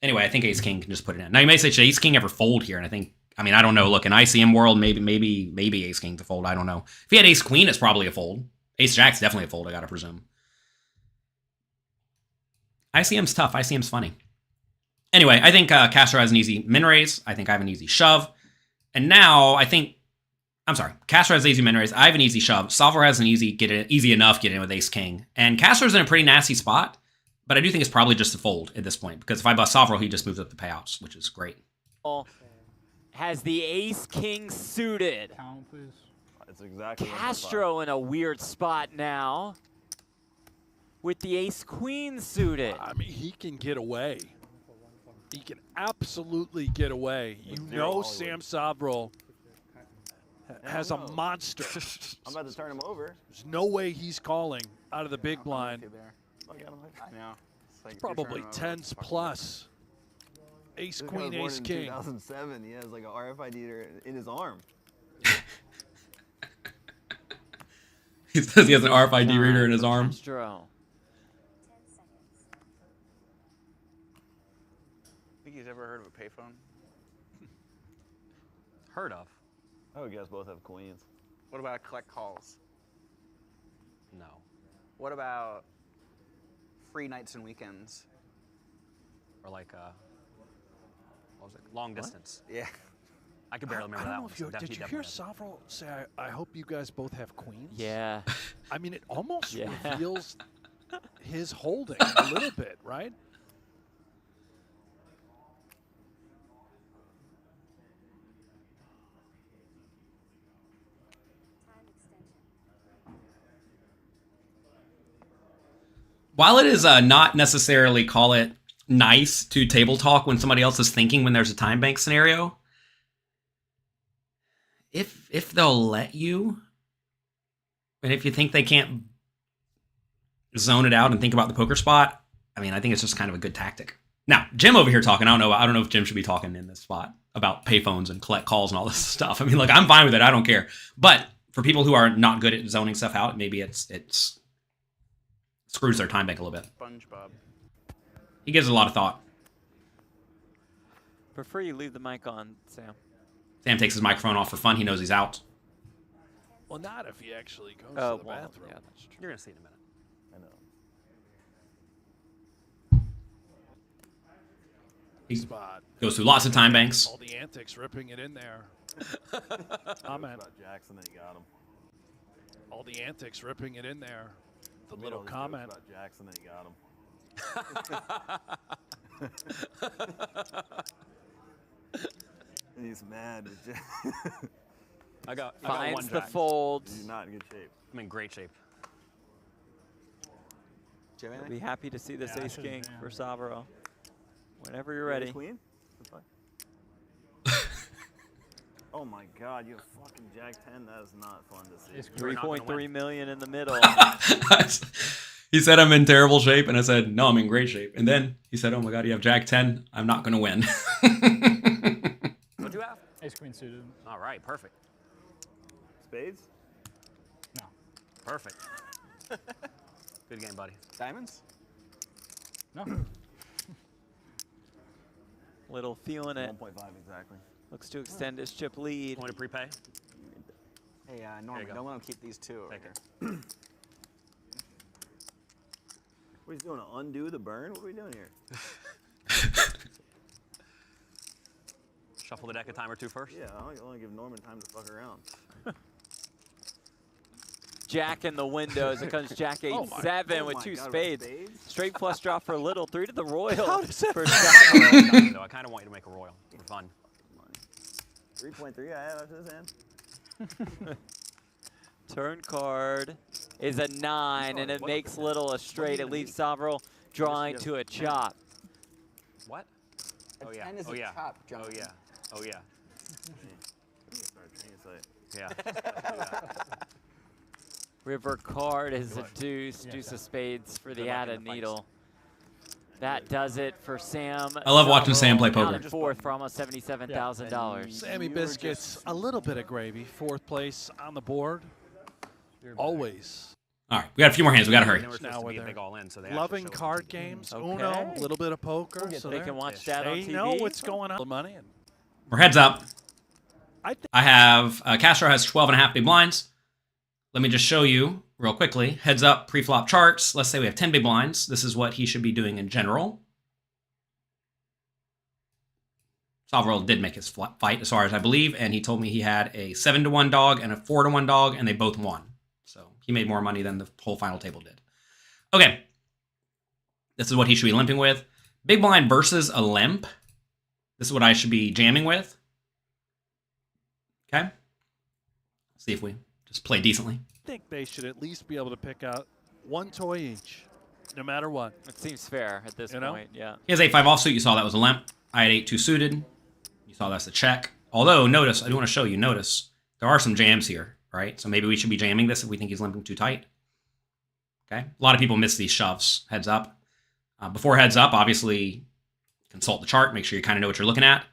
Speaker 1: Anyway, I think ace king can just put it in. Now you may say, should ace king ever fold here? And I don't know. Look, in ICM world, maybe ace king to fold. I don't know. If he had ace queen, it's probably a fold. Ace jack's definitely a fold, I gotta presume. ICM's tough. ICM's funny. Anyway, I think Castro has an easy min raise. I think I have an easy shove. And now Castro has an easy min raise. I have an easy shove. Salvador has an easy enough get in with ace king. And Castro's in a pretty nasty spot, but I do think it's probably just a fold at this point, because if I bust Salvador, he just moves up the payouts, which is great.
Speaker 5: Has the ace king suited.
Speaker 7: Count, please.
Speaker 3: It's exactly
Speaker 5: Castro in a weird spot now with the ace queen suited.
Speaker 4: I mean, he can get away. He can absolutely get away. You know Sam Sovereign has a monster.
Speaker 3: I'm about to turn him over.
Speaker 4: There's no way he's calling out of the big blind.
Speaker 6: I know.
Speaker 4: It's probably 10s plus. Ace,
Speaker 3: This guy
Speaker 4: queen,
Speaker 3: was born
Speaker 4: ace,
Speaker 3: in
Speaker 4: king.
Speaker 3: 2007. He has like a RFID in his arm.
Speaker 1: He says he has an RFID reader in his arm.
Speaker 5: Castro.
Speaker 7: Think he's ever heard of a payphone?
Speaker 6: Heard of?
Speaker 3: Oh, you guys both have queens.
Speaker 7: What about collect calls?
Speaker 6: No.
Speaker 7: What about free nights and weekends?
Speaker 6: Or like, what was it? Long distance.
Speaker 7: Yeah.
Speaker 6: I could barely remember
Speaker 4: I
Speaker 6: that
Speaker 4: don't know
Speaker 6: one.
Speaker 4: if
Speaker 6: so
Speaker 4: you did
Speaker 6: definitely-
Speaker 4: you hear
Speaker 6: definitely
Speaker 4: Savro say, I hope you guys both have queens?
Speaker 5: Yeah.
Speaker 4: I mean, it almost
Speaker 5: Yeah.
Speaker 4: reveals his holding a little bit, right?
Speaker 1: While it is not necessarily call it nice to table talk when somebody else is thinking when there's a time bank scenario, if they'll let you, and if you think they can't zone it out and think about the poker spot, I mean, I think it's just kind of a good tactic. Now, Jim over here talking, I don't know if Jim should be talking in this spot about payphones and collect calls and all this stuff. I mean, look, I'm fine with it. I don't care. But for people who are not good at zoning stuff out, maybe it's screws their time bank a little bit.
Speaker 7: SpongeBob.
Speaker 1: He gives it a lot of thought.
Speaker 5: Prefer you leave the mic on, Sam.
Speaker 1: Sam takes his microphone off for fun. He knows he's out.
Speaker 4: Well, not if he actually goes
Speaker 5: Oh,
Speaker 4: to the
Speaker 5: well,
Speaker 4: bathroom.
Speaker 5: yeah, that's true.
Speaker 6: You're going to see in a minute.
Speaker 3: I know.
Speaker 1: He
Speaker 4: Spot.
Speaker 1: goes through lots of time banks.
Speaker 4: All the antics, ripping it in there. Comment.
Speaker 3: About Jackson, then he got him.
Speaker 4: All the antics, ripping it in there. The
Speaker 3: Made
Speaker 4: little
Speaker 3: all these jokes
Speaker 4: comment.
Speaker 3: about Jackson, then he got him. And he's mad.
Speaker 6: I got one
Speaker 5: Finds the
Speaker 6: jack.
Speaker 5: folds.
Speaker 3: He's not in good shape.
Speaker 6: I'm in great shape.
Speaker 7: Do you have
Speaker 5: I'll
Speaker 7: anything?
Speaker 5: be happy to see this
Speaker 2: Yeah, I
Speaker 5: ace
Speaker 2: should've
Speaker 5: king
Speaker 2: jammed.
Speaker 5: for Savro. Whenever you're
Speaker 3: Ace
Speaker 5: ready.
Speaker 3: Queen? That's fine. Oh my God! You have fucking Jack 10. That is not fun to see.
Speaker 6: You're not gonna
Speaker 5: 3.3
Speaker 6: win.
Speaker 5: million in the middle.
Speaker 1: He said I'm in terrible shape, and I said, no, I'm in great shape. And then he said, oh my God, you have Jack 10. I'm not going to win.
Speaker 6: What'd you have?
Speaker 2: Ace queen suited.
Speaker 6: All right, perfect.
Speaker 3: Spades?
Speaker 2: No.
Speaker 6: Perfect. Good game, buddy.
Speaker 7: Diamonds?
Speaker 2: No.
Speaker 5: Little feeling it.
Speaker 3: 1.5 exactly.
Speaker 5: Looks to extend his chip lead.
Speaker 6: Want to prepay?
Speaker 7: Hey, Norman,
Speaker 6: go.
Speaker 7: don't let him keep these two over
Speaker 6: Take
Speaker 7: here.
Speaker 6: it.
Speaker 3: What are you doing? To undo the burn? What are we doing here?
Speaker 6: Shuffle the deck a time or two first.
Speaker 3: Yeah, I want to give Norman time to fuck around.
Speaker 5: Jack in the windows. It comes Jack 8-7 with
Speaker 3: Oh my
Speaker 5: two
Speaker 3: God, with
Speaker 5: spades.
Speaker 3: spades?
Speaker 5: Straight flush draw for Little. 3 to the Royal.
Speaker 4: How does that
Speaker 5: for
Speaker 6: I don't know what I'm though. I kind of want you to make a royal for fun.
Speaker 3: 3.3 I have after this hand.
Speaker 5: Turn card is a 9, and it
Speaker 3: What?
Speaker 5: makes Little a straight. It
Speaker 3: even
Speaker 5: leaves
Speaker 3: mean?
Speaker 5: Savro drawing
Speaker 3: Just-
Speaker 5: to a chop.
Speaker 6: What?
Speaker 7: A
Speaker 6: Oh yeah.
Speaker 7: 10 is
Speaker 6: Oh
Speaker 7: a
Speaker 6: yeah.
Speaker 7: chop,
Speaker 6: Oh
Speaker 7: John.
Speaker 6: yeah. Oh yeah.
Speaker 3: Start a training site.
Speaker 6: Yeah.
Speaker 5: River card is a deuce. Deuce of spades for the
Speaker 6: Good luck in
Speaker 5: added
Speaker 6: the fights.
Speaker 5: needle. That does it for Sam.
Speaker 1: I love watching Sam play
Speaker 5: Down
Speaker 1: poker.
Speaker 5: in fourth for almost $77,000.
Speaker 4: Sammy
Speaker 3: You were
Speaker 4: Biscuits, a little bit of gravy. Fourth place on the board. Always.
Speaker 1: All right, we got a few more hands. We got to hurry.
Speaker 6: They were supposed
Speaker 4: Now
Speaker 6: to
Speaker 4: with
Speaker 6: be a
Speaker 4: their
Speaker 6: big all-in, so they actually
Speaker 4: Loving
Speaker 6: showed
Speaker 4: card
Speaker 6: some-
Speaker 4: games,
Speaker 5: Okay.
Speaker 4: Uno, a little bit of poker. So
Speaker 5: They
Speaker 4: they're-
Speaker 5: can watch that on
Speaker 4: they
Speaker 5: TV.
Speaker 4: know what's going on. Money and
Speaker 1: We're heads up.
Speaker 4: I think
Speaker 1: I have, Castro has 12.5 big blinds. Let me just show you real quickly. Heads up, pre-flop charts. Let's say we have 10 big blinds. This is what he should be doing in general. Salvarell did make his fight, as far as I believe, and he told me he had a 7-1 dog and a 4-1 dog, and they both won. So he made more money than the whole final table did. Okay. This is what he should be limping with. Big blind versus a limp. This is what I should be jamming with. Okay. See if we just play decently.
Speaker 4: they should at least be able to pick out one toy each, no matter what.
Speaker 5: It seems fair at this
Speaker 4: You know?
Speaker 5: point, yeah.
Speaker 1: He has 8-5 offsuit. You saw that was a limp. I had 8-2 suited. You saw that's a check. Although, notice, I do want to show you, notice, there are some jams here, right? So maybe we should be jamming this if we think he's limping too tight. Okay. A lot of people miss these shoves. Heads up. Before heads up, obviously, consult the chart, make sure you kind of know what you're looking at.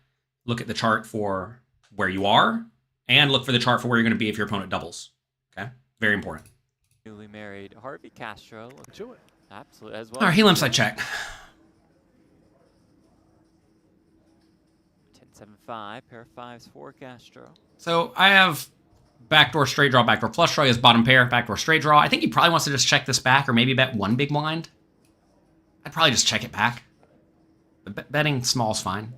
Speaker 1: Look at the chart for where you are, and look for the chart for where you're going to be if your opponent doubles. Okay? Very important.
Speaker 5: Newly married Harvey Castro. Look
Speaker 4: To it.
Speaker 5: absolutely as well.
Speaker 1: All right, he limps, I check.
Speaker 5: 10-7-5, pair of fives for Castro.
Speaker 1: So I have backdoor straight draw, backdoor flush draw. He has bottom pair, backdoor straight draw. I think he probably wants to just check this back or maybe bet one big blind. I'd probably just check it back. But betting small's fine,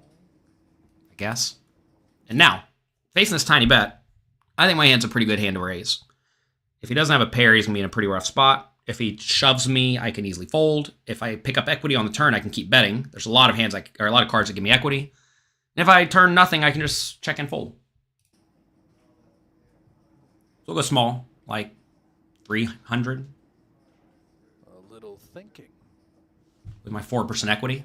Speaker 1: I guess. And now, facing this tiny bet, I think my hand's a pretty good hand to raise. If he doesn't have a pair, he's going to be in a pretty rough spot. If he shoves me, I can easily fold. If I pick up equity on the turn, I can keep betting. There's a lot of hands, or a lot of cards that give me equity. And if I turn nothing, I can just check and fold. So we'll go small, like 300
Speaker 4: A little thinking.
Speaker 1: with my 4% equity.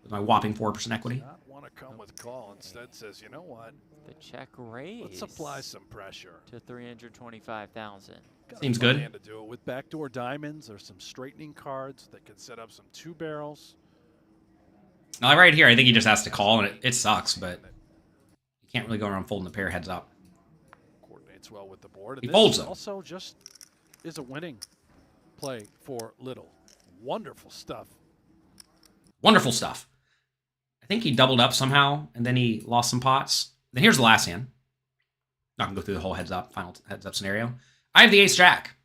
Speaker 1: With my whopping 4% equity.
Speaker 4: Not want to come with call. Instead says, you know what?
Speaker 5: The check raise.
Speaker 4: Let's apply some pressure.
Speaker 5: to 325,000.
Speaker 4: Got a
Speaker 1: Seems
Speaker 4: fun
Speaker 1: good.
Speaker 4: hand to do it with backdoor diamonds or some straightening cards that can set up some two barrels.
Speaker 1: Now, right here, I think he just has to call, and it sucks, but you can't really go around folding the pair heads up.
Speaker 4: Coordinates well with the board. And
Speaker 1: He
Speaker 4: this
Speaker 1: folds them.
Speaker 4: Also, just is a winning play for Little. Wonderful stuff.
Speaker 1: Wonderful stuff. I think he doubled up somehow, and then he lost some pots. Then here's the last hand. Not going to go through the whole final heads up scenario. I have the ace jack,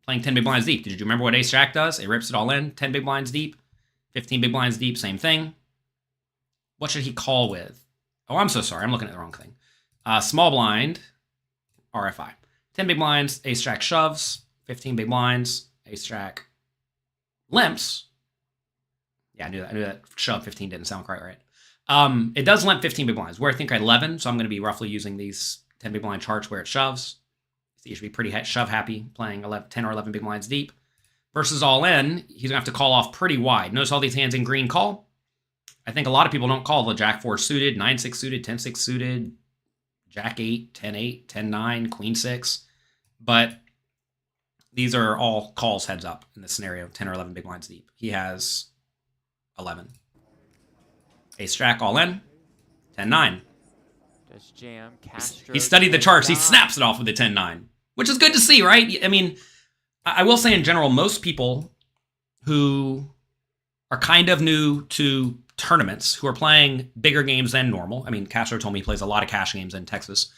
Speaker 1: playing 10 big blinds deep. Did you remember what ace jack does? It rips it all in, 10 big blinds deep, 15 big blinds deep, same thing. What should he call with? Oh, I'm so sorry. I'm looking at the wrong thing. Small blind, RFI. 10 big blinds, ace jack shoves, 15 big blinds, ace jack limps. Yeah, I knew that shove 15 didn't sound quite right. It does limp 15 big blinds. Where I think 11, so I'm going to be roughly using these 10 big blind charts where it shoves. So you should be pretty shove happy playing 10 or 11 big blinds deep. Versus all in, he's going to have to call off pretty wide. Notice all these hands in green call. I think a lot of people don't call the jack 4 suited, 9-6 suited, 10-6 suited, jack 8, 10-8, 10-9, queen 6. But these are all calls heads up in this scenario, 10 or 11 big blinds deep. He has 11. Ace jack all in, 10-9.
Speaker 5: Does jam Castro.
Speaker 1: He studied the charts. He snaps it off with the 10-9, which is good to see, right? I mean, I will say in general, most people who are kind of new to tournaments, who are playing bigger games than normal. I mean, Castro told me he plays a lot of cash games in Texas.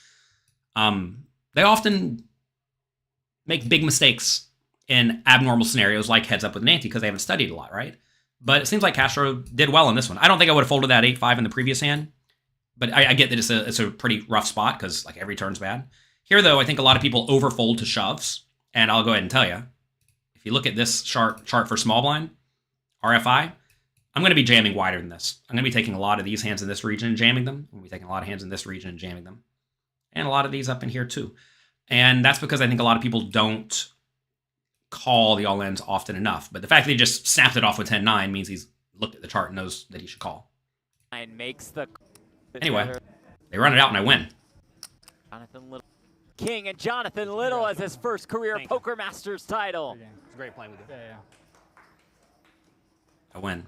Speaker 1: They often make big mistakes in abnormal scenarios like heads up with an ante because they haven't studied a lot, right? But it seems like Castro did well in this one. I don't think I would have folded that 8-5 in the previous hand, but I get that it's a pretty rough spot because like every turn's bad. Here, though, I think a lot of people overfold to shoves, and I'll go ahead and tell you, if you look at this chart for small blind, RFI, I'm going to be jamming wider than this. I'm going to be taking a lot of these hands in this region and jamming them. I'm going to be taking a lot of hands in this region and jamming them. And a lot of these up in here too. And that's because I think a lot of people don't call the all-ins often enough. But the fact that he just snapped it off with 10-9 means he's looked at the chart and knows that he should call.
Speaker 5: And makes the.
Speaker 1: Anyway, they run it out and I win.
Speaker 5: Jonathan Little. King and Jonathan Little as his first career Poker Masters title.
Speaker 6: It's great playing with you.
Speaker 1: I win.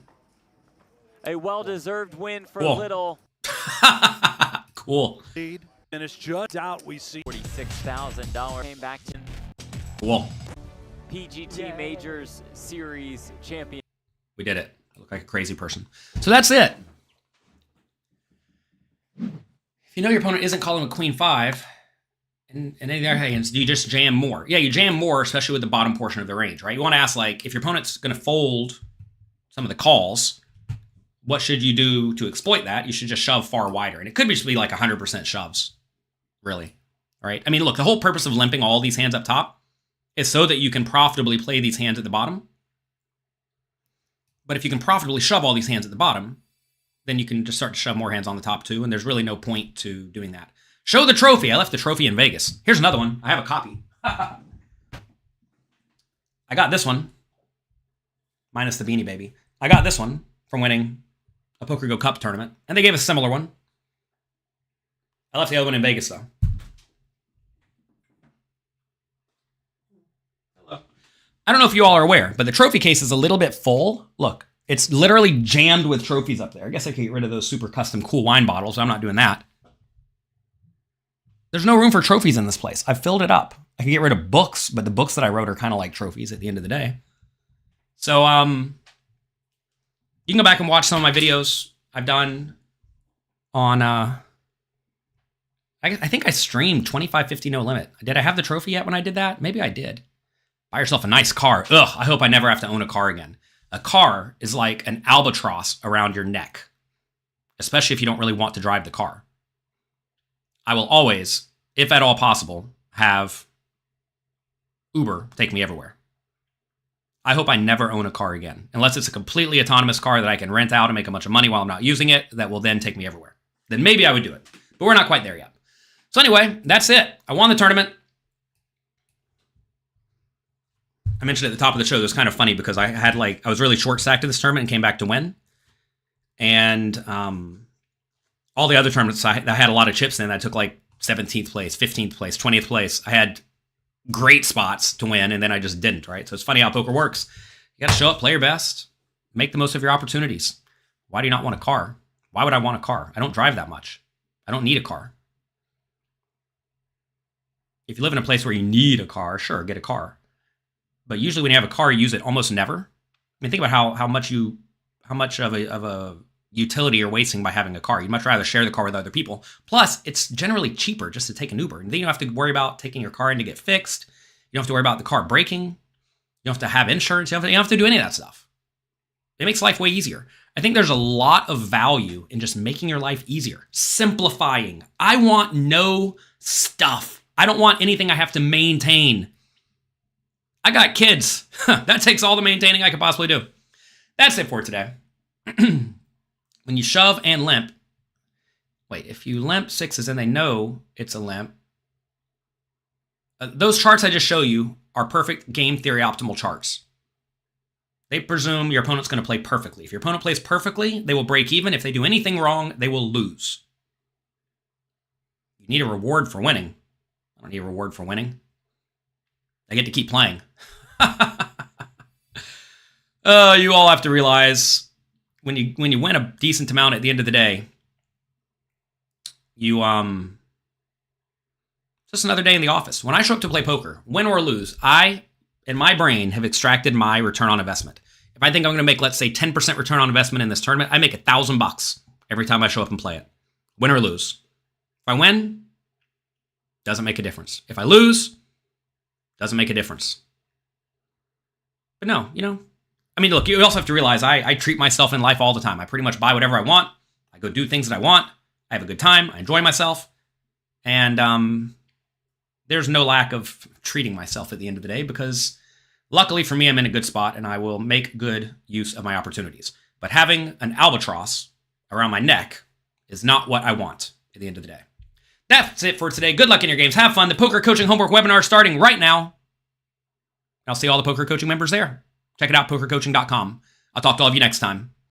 Speaker 5: A well-deserved win for
Speaker 1: Cool.
Speaker 5: Little.
Speaker 1: Cool.
Speaker 4: Lead. And it's just out we see.
Speaker 5: $46,000 came back to
Speaker 1: Cool.
Speaker 5: PGT Majors Series champion.
Speaker 1: We did it. I look like a crazy person. So that's it. If you know your opponent isn't calling with queen 5 and any of their hands, do you just jam more? Yeah, you jam more, especially with the bottom portion of the range, right? You want to ask, like, if your opponent's going to fold some of the calls, what should you do to exploit that? You should just shove far wider. And it could just be like 100% shoves, really, right? I mean, look, the whole purpose of limping all these hands up top is so that you can profitably play these hands at the bottom. But if you can profitably shove all these hands at the bottom, then you can just start to shove more hands on the top too, and there's really no point to doing that. Show the trophy. I left the trophy in Vegas. Here's another one. I have a copy. I got this one. Minus the Beanie Baby. I got this one from winning a PokerGO Cup tournament, and they gave us a similar one. I left the other one in Vegas, though. Hello. I don't know if you all are aware, but the trophy case is a little bit full. Look, It's literally jammed with trophies up there. I guess I could get rid of those super custom cool wine bottles. I'm not doing that. There's no room for trophies in this place. I've filled it up. I can get rid of books, but the books that I wrote are kind of like trophies at the end of the day. So, you can go back and watch some of my videos I've done on, I think I streamed 2550 no limit. Did I have the trophy yet when I did that? Maybe I did. Buy yourself a nice car. Ugh, I hope I never have to own a car again. A car is like an albatross around your neck, especially if you don't really want to drive the car. I will always, if at all possible, have Uber take me everywhere. I hope I never own a car again, unless it's a completely autonomous car that I can rent out and make a bunch of money while I'm not using it that will then take me everywhere. Then maybe I would do it, but we're not quite there yet. So anyway, that's it. I won the tournament. I mentioned at the top of the show, it was kind of funny because I was really short stacked in this tournament and came back to win. And all the other tournaments, I had a lot of chips in. I took like 17th place, 15th place, 20th place. I had great spots to win, and then I just didn't, right? So it's funny how poker works. You got to show up, play your best, make the most of your opportunities. Why do you not want a car? Why would I want a car? I don't drive that much. I don't need a car. If you live in a place where you need a car, sure, get a car. But usually when you have a car, you use it almost never. I mean, think about how much of a utility you're wasting by having a car. You'd much rather share the car with other people. Plus, it's generally cheaper just to take an Uber. And then you don't have to worry about taking your car in to get fixed. You don't have to worry about the car breaking. You don't have to have insurance. You don't have to do any of that stuff. It makes life way easier. I think there's a lot of value in just making your life easier. Simplifying. I want no stuff. I don't want anything I have to maintain. I got kids. That takes all the maintaining I could possibly do. That's it for today. When you shove and limp, wait, if you limp sixes and they know it's a limp, those charts I just show you are perfect game theory optimal charts. They presume your opponent's going to play perfectly. If your opponent plays perfectly, they will break even. If they do anything wrong, they will lose. You need a reward for winning. I don't need a reward for winning. I get to keep playing. You all have to realize when you win a decent amount at the end of the day, you just another day in the office. When I show up to play poker, win or lose, I in my brain have extracted my return on investment. If I think I'm going to make, let's say, 10% return on investment in this tournament, I make $1,000 every time I show up and play it, win or lose. If I win, doesn't make a difference. If I lose, doesn't make a difference. But no, I mean, look, you also have to realize I treat myself in life all the time. I pretty much buy whatever I want. I go do things that I want. I have a good time. I enjoy myself. And there's no lack of treating myself at the end of the day because luckily for me, I'm in a good spot and I will make good use of my opportunities. But having an albatross around my neck is not what I want at the end of the day. That's it for today. Good luck in your games. Have fun. The Poker Coaching Homework webinar is starting right now. I'll see all the Poker Coaching members there. Check it out, PokerCoaching.com. I'll talk to all of you next time.